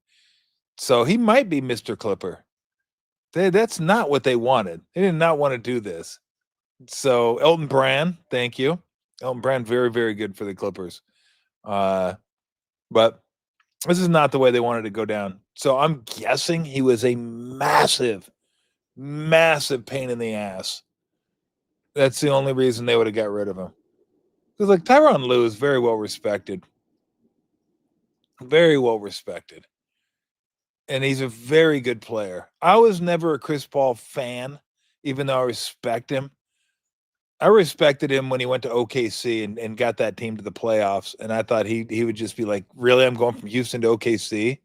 So he might be Mr. Clipper. That's not what they wanted. They did not want to do this. So Elton Brand, thank you. Elton Brand, very, very good for the Clippers. But this is not the way they wanted to go down. So I'm guessing he was a massive, massive pain in the ass. That's the only reason they would have got rid of him. Because like Tyronn Lue is very well respected. Very well respected. And he's a very good player. I was never a Chris Paul fan, even though I respect him. I respected him when he went to OKC and got that team to the playoffs. And I thought he would just be like, really, I'm going from Houston to OKC.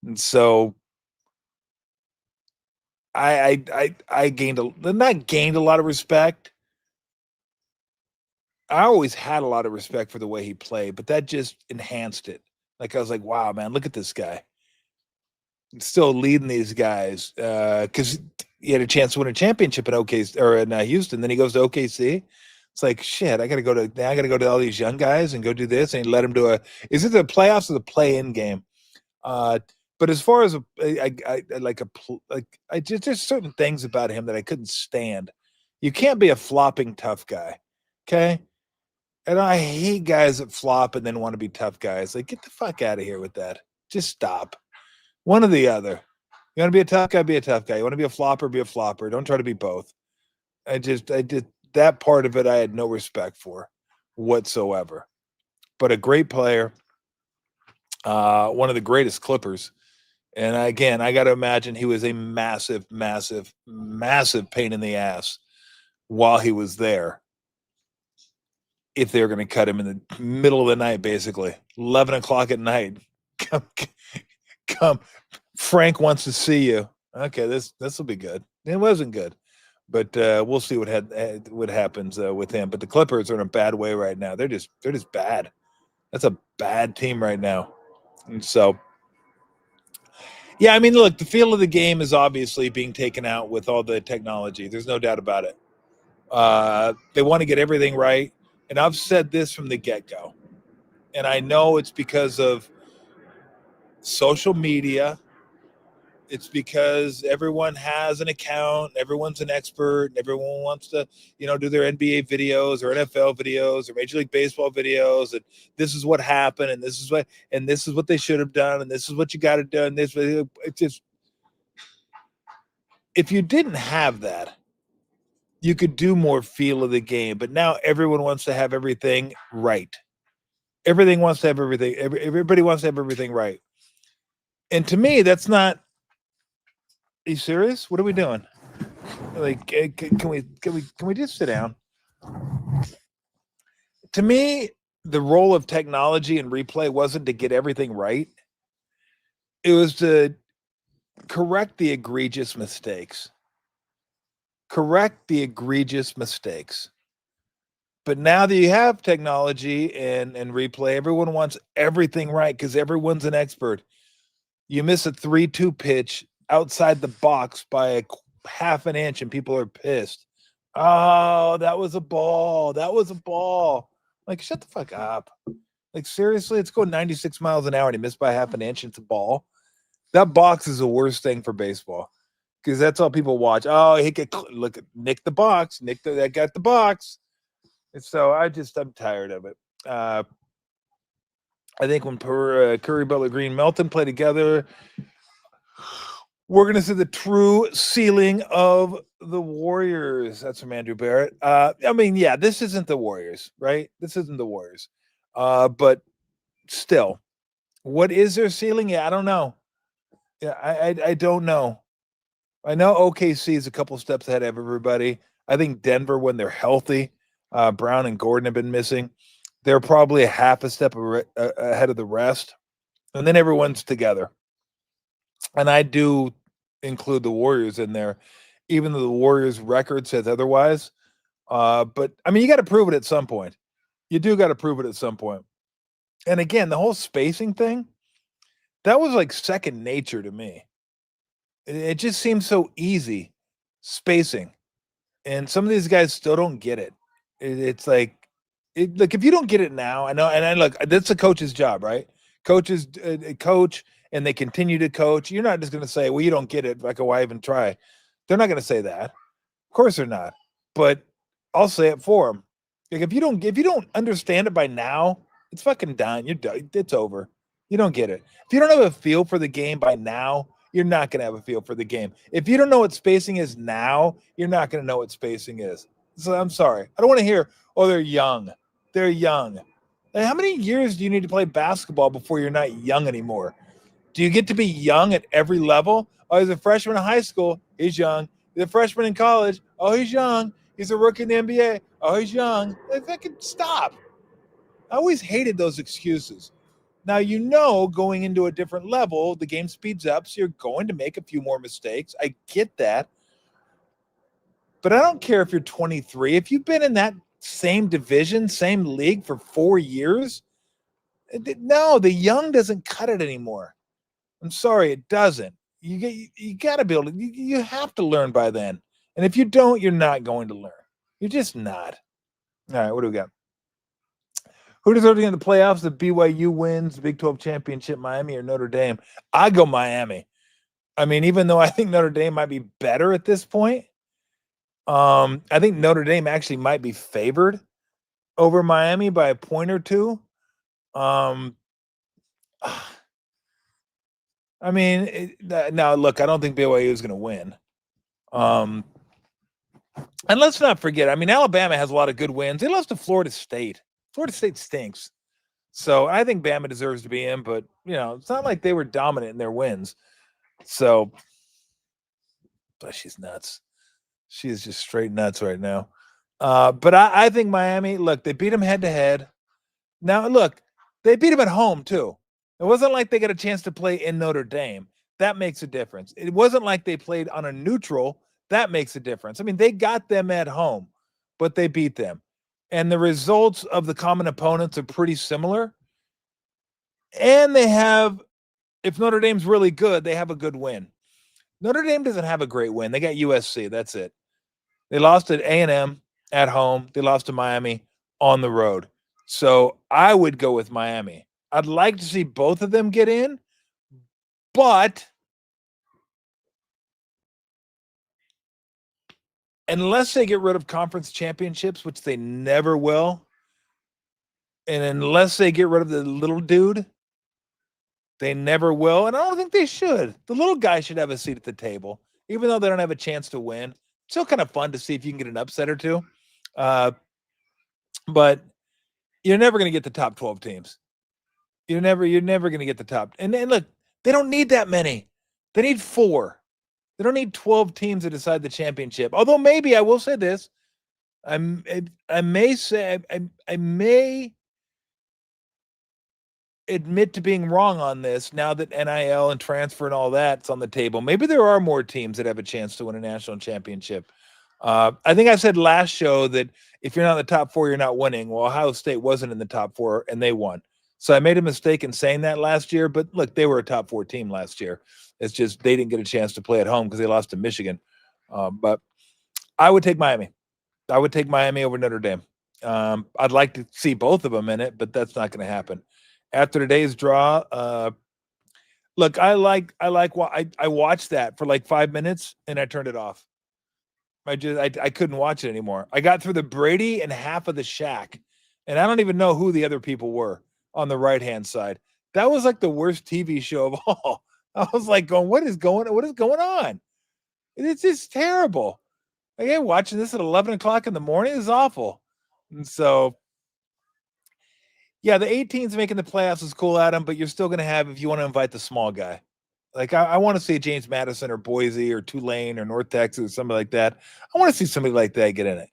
And so I not gained a lot of respect. I always had a lot of respect for the way he played, but that just enhanced it. Like, I was like, wow, man, look at this guy. He's still leading these guys because he had a chance to win a championship in OKC or in Houston. Then he goes to OKC. It's like, shit, I got to go to all these young guys and go do this. And he led him to is it the playoffs or the play-in game? But as far as there's certain things about him that I couldn't stand. You can't be a flopping tough guy. Okay. And I hate guys that flop and then want to be tough guys. Like, get the fuck out of here with that. Just stop. One or the other. You want to be a tough guy, be a tough guy. You want to be a flopper, be a flopper. Don't try to be both. I did that part of it I had no respect for whatsoever. But a great player, one of the greatest Clippers. And again, I got to imagine he was a massive, massive, massive pain in the ass while he was there. If they were going to cut him in the middle of the night, basically 11 o'clock at night, come. Frank wants to see you. Okay, this will be good. It wasn't good, but we'll see what happens with him. But the Clippers are in a bad way right now. They're just bad. That's a bad team right now. And so, yeah, I mean, look, the feel of the game is obviously being taken out with all the technology. There's no doubt about it. They want to get everything right. And I've said this from the get-go. And I know it's because of social media. It's because everyone has an account, everyone's an expert, and everyone wants to, do their NBA videos or NFL videos or Major League Baseball videos. And this is what happened, and this is what they should have done, and this is what you got to do. And this, it's just, if you didn't have that, you could do more feel of the game. But now everyone wants to have everything right. Everybody wants to have everything right. And to me, that's not. Are you serious? What are we doing? Like, can we just sit down? To me, the role of technology and replay wasn't to get everything right. It was to correct the egregious mistakes. But now that you have technology and replay, everyone wants everything right because everyone's an expert. You miss a 3-2 pitch outside the box by a half an inch, and people are pissed. Oh, that was a ball. That was a ball. Like, shut the fuck up. Like, seriously, it's going 96 miles an hour and he missed by half an inch. It's a ball. That box is the worst thing for baseball because that's all people watch. Oh, he could look at Nick the box. That got the box. And so I'm tired of it. I think when Curry, Butler, Green, Melton play together, we're going to see the true ceiling of the Warriors. That's from Andrew Barrett. This isn't the Warriors, right? This isn't the Warriors. But still, what is their ceiling? Yeah, I don't know. Yeah, I don't know. I know OKC is a couple steps ahead of everybody. I think Denver, when they're healthy, Brown and Gordon have been missing. They're probably a half a step ahead of the rest. And then everyone's together. And I do include the Warriors in there, even though the Warriors' record says otherwise. But, I mean, you got to prove it at some point. You do got to prove it at some point. And again, the whole spacing thing, that was like second nature to me. It just seems so easy, spacing. And some of these guys still don't get it. It's like, if you don't get it now, I know, and look, that's a coach's job, right? Coaches coach, and they continue to coach. You're not just going to say, well, you don't get it. Like, why even try? They're not going to say that. Of course they're not. But I'll say it for them. Like, if you don't understand it by now, it's fucking done. You're done. It's over. You don't get it. If you don't have a feel for the game by now, you're not going to have a feel for the game. If you don't know what spacing is now, you're not going to know what spacing is. So I'm sorry. I don't want to hear, oh, they're young. They're young. Like, how many years do you need to play basketball before you're not young anymore? Do you get to be young at every level? Oh, he's a freshman in high school. He's young. He's a freshman in college. Oh, he's young. He's a rookie in the NBA. Oh, he's young. Like, fucking stop. I always hated those excuses. Now, going into a different level, the game speeds up, so you're going to make a few more mistakes. I get that. But I don't care if you're 23. If you've been in that same division, same league for 4 years, no, the young doesn't cut it anymore. I'm sorry, it doesn't. You got to be able to, you have to learn by then. And if you don't, you're not going to learn. You're just not. All right, what do we got? Who deserves to get in the playoffs if BYU wins the Big 12 championship, Miami or Notre Dame? I go Miami. I mean, even though I think Notre Dame might be better at this point, I think Notre Dame actually might be favored over Miami by a point or two. I mean, now look, I don't think BYU is going to win. And let's not forget, I mean, Alabama has a lot of good wins. They lost to Florida State. Florida State stinks. So I think Bama deserves to be in, but, it's not like they were dominant in their wins. So, but she's nuts. She is just straight nuts right now. But I think Miami, look, they beat them head-to-head. Now, look, they beat them at home, too. It wasn't like they got a chance to play in Notre Dame. That makes a difference. It wasn't like they played on a neutral. That makes a difference. I mean, they got them at home, but they beat them. And the results of the common opponents are pretty similar. And they have, if Notre Dame's really good, they have a good win. Notre Dame doesn't have a great win. They got USC. That's it. They lost at A&M at home. They lost to Miami on the road. So I would go with Miami. I'd like to see both of them get in, but unless they get rid of conference championships, which they never will, and unless they get rid of the little dude, they never will, and I don't think they should. The little guy should have a seat at the table, even though they don't have a chance to win. It's still kind of fun to see if you can get an upset or two. But you're never going to get the top 12 teams. You're never going to get the top. And look, they don't need that many. They need 4. They don't need 12 teams to decide the championship. Although maybe I will say this. I may admit to being wrong on this now that NIL and transfer and all that's on the table. Maybe there are more teams that have a chance to win a national championship. I think I said last show that if you're not in the top 4, you're not winning. Well, Ohio State wasn't in the top 4 and they won. So I made a mistake in saying that last year, but look, they were a top 4 team last year. It's just they didn't get a chance to play at home because they lost to Michigan. But I would take Miami. I would take Miami over Notre Dame. I'd like to see both of them in it, but that's not going to happen. After today's draw, look, I watched that for like 5 minutes and I turned it off. I couldn't watch it anymore. I got through the Brady and half of the Shaq, and I don't even know who the other people were on the right-hand side. That was like the worst TV show of all. I was like going, what is going on? It's just terrible. Again, watching this at 11 o'clock in the morning is awful. And so, yeah, the 18s making the playoffs is cool, Adam, but you're still going to have, if you want to invite the small guy. Like, I want to see James Madison or Boise or Tulane or North Texas or something like that. I want to see somebody like that get in it.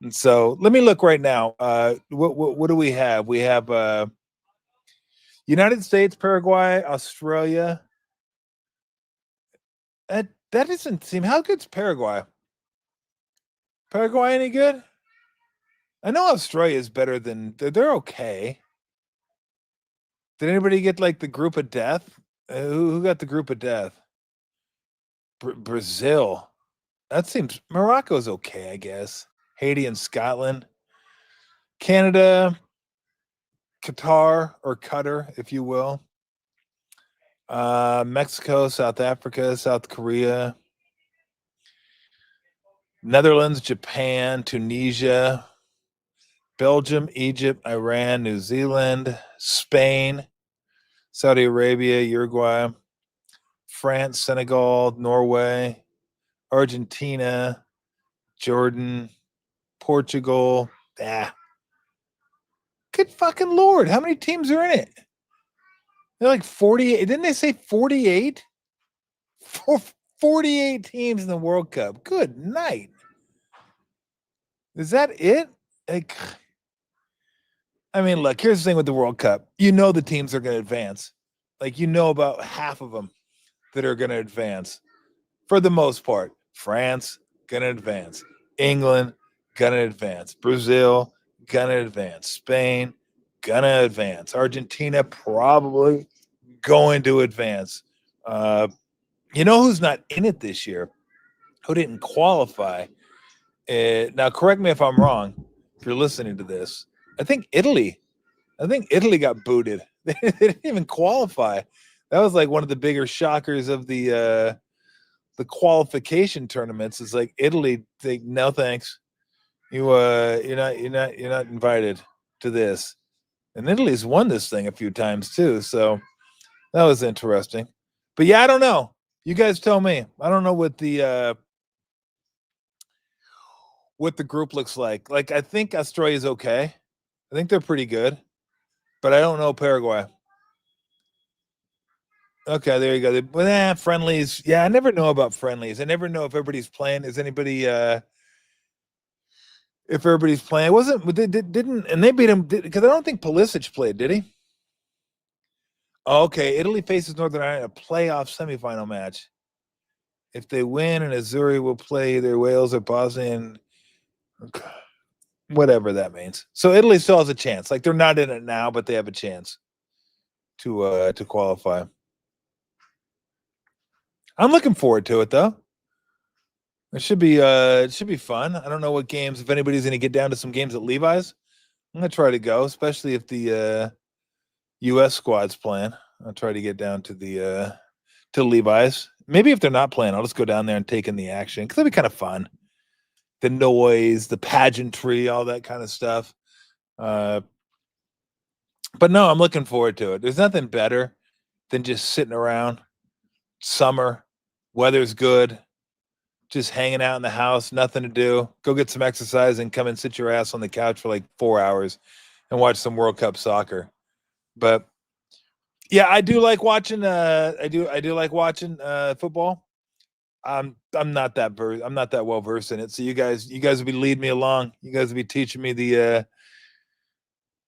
And so let me look right now. What do we have? We have United States, Paraguay, Australia. That doesn't seem. How good's Paraguay? Paraguay any good? I know Australia is better than they're okay. Did anybody get like the group of death? Who got the group of death? Brazil. That seems Morocco's okay, I guess. Haiti and Scotland. Canada, Qatar or Qatar, if you will. Mexico, South Africa, South Korea. Netherlands, Japan, Tunisia, Belgium, Egypt, Iran, New Zealand, Spain, Saudi Arabia, Uruguay, France, Senegal, Norway, Argentina, Jordan, Portugal. Good fucking Lord. How many teams are in it? They're like 48. Didn't they say 48? 48 teams in the World Cup. Good night. Is that it? Like, I mean, look, here's the thing with the World Cup. You know the teams are going to advance. Like, you know about half of them that are going to advance. For the most part, France, going to advance. England, going to advance. Brazil, going to advance. Spain, going to advance. Argentina, probably going to advance. You know who's not in it this year? Who didn't qualify? Now, correct me if I'm wrong. If you're listening to this, I think Italy got booted. They didn't even qualify. That was like one of the bigger shockers of the qualification tournaments. Is like Italy. No thanks. You're not invited to this. And Italy's won this thing a few times too. So that was interesting. But yeah, I don't know. You guys tell me. I don't know what the group looks like. Like, I think Australia's okay. I think they're pretty good. But I don't know Paraguay. Okay, there you go. Friendlies. Yeah, I never know about friendlies. I never know if everybody's playing. Is anybody if everybody's playing? It wasn't didn't and they beat him because I don't think Pulisic played, did he? Okay, Italy faces Northern Ireland in a playoff semifinal match. If they win, and Azzurri will play either Wales or Bosnia, whatever that means. So Italy still has a chance. Like, they're not in it now, but they have a chance to qualify. I'm looking forward to it though. It should be fun. I don't know what games, if anybody's going to get down to some games at Levi's. I'm going to try to go, especially if the U.S. squad's playing. I'll try to get down to Levi's. Maybe if they're not playing, I'll just go down there and take in the action because that'd be kind of fun. The noise, the pageantry, all that kind of stuff. But no, I'm looking forward to it. There's nothing better than just sitting around. Summer, weather's good, just hanging out in the house, nothing to do. Go get some exercise and come and sit your ass on the couch for like 4 hours and watch some World Cup soccer. But yeah, I do like watching. I do like watching football. I'm not that well versed in it. So you guys will be leading me along. You guys will be teaching me the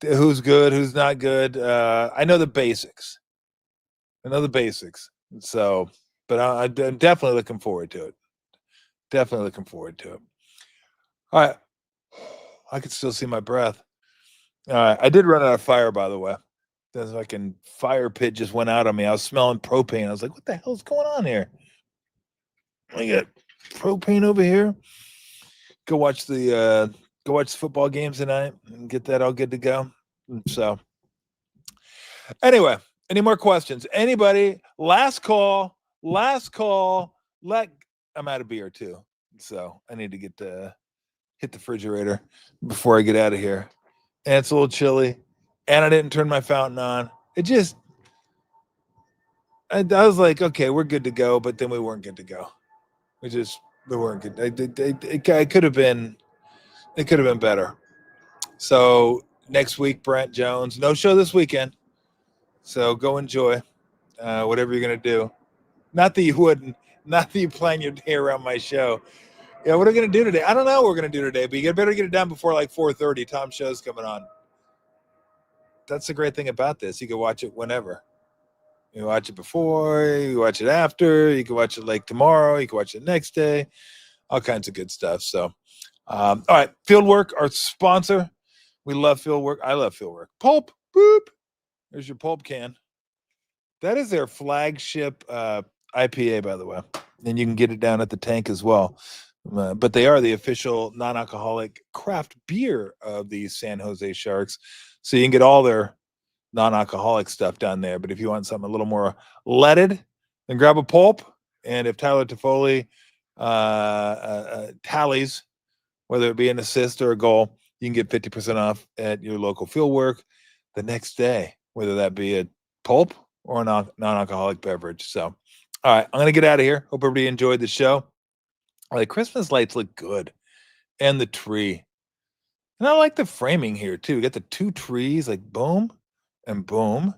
who's good, who's not good. I know the basics. So, but I'm definitely looking forward to it. All right. I can still see my breath. All right. I did run out of fire, by the way. The fucking fire pit just went out on me. I was smelling propane. I was like, what the hell's going on here? I got propane over here. Go watch the football games tonight and get that all good to go. So anyway, any more questions? Anybody? Last call. I'm out of beer too. So I need to hit the refrigerator before I get out of here. And it's a little chilly. And I didn't turn my fountain on. I was like, okay, we're good to go, but then we weren't good to go. We weren't good. It could have been better. So next week, Brent Jones, no show this weekend. So go enjoy whatever you're gonna do. Not that you wouldn't. Not that you plan your day around my show. Yeah, what are we gonna do today? I don't know what we're gonna do today, but you better get it done before like 4:30. Tom's show's coming on. That's the great thing about this. You can watch it whenever. You can watch it before, you can watch it after, you can watch it like tomorrow, you can watch it next day, all kinds of good stuff. So, all right, Fieldwork, our sponsor. We love Fieldwork. I love Fieldwork. Pulp, boop. There's your pulp can. That is their flagship IPA, by the way. And you can get it down at the tank as well. But they are the official non-alcoholic craft beer of the San Jose Sharks. So you can get all their non-alcoholic stuff down there. But if you want something a little more leaded, then grab a pulp. And if Tyler Toffoli tallies, whether it be an assist or a goal, you can get 50% off at your local Fieldwork the next day, whether that be a pulp or a non-alcoholic beverage. So, all right, I'm going to get out of here. Hope everybody enjoyed the show. The Christmas lights look good. And the tree. And I like the framing here, too. We got the two trees, like boom and boom.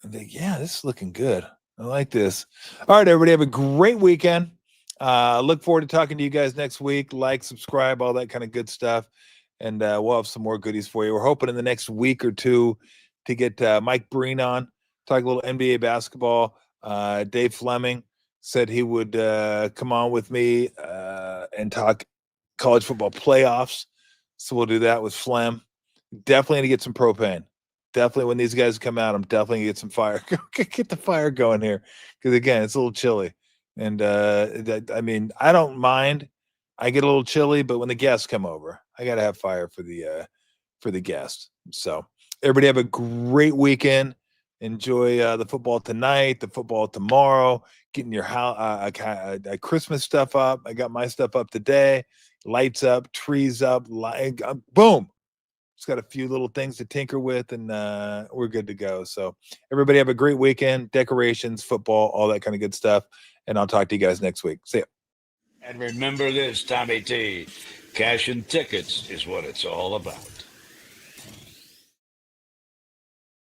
And yeah, this is looking good. I like this. All right, everybody, have a great weekend. Look forward to talking to you guys next week. Like, subscribe, all that kind of good stuff. And we'll have some more goodies for you. We're hoping in the next week or two to get Mike Breen on, talk a little NBA basketball. Dave Fleming said he would come on with me and talk college football playoffs. So we'll do that with Flem. Definitely going to get some propane. Definitely when these guys come out, I'm definitely going to get some fire. Get the fire going here. Because, again, it's a little chilly. And, I mean, I don't mind. I get a little chilly, but when the guests come over, I got to have fire for the guests. So everybody have a great weekend. Enjoy the football tonight, the football tomorrow, getting your Christmas stuff up. I got my stuff up today. Lights up, trees up, boom. Just got a few little things to tinker with, and we're good to go. So everybody have a great weekend. Decorations, football, all that kind of good stuff. And I'll talk to you guys next week. See ya. And remember this, Tommy T, cash and tickets is what it's all about.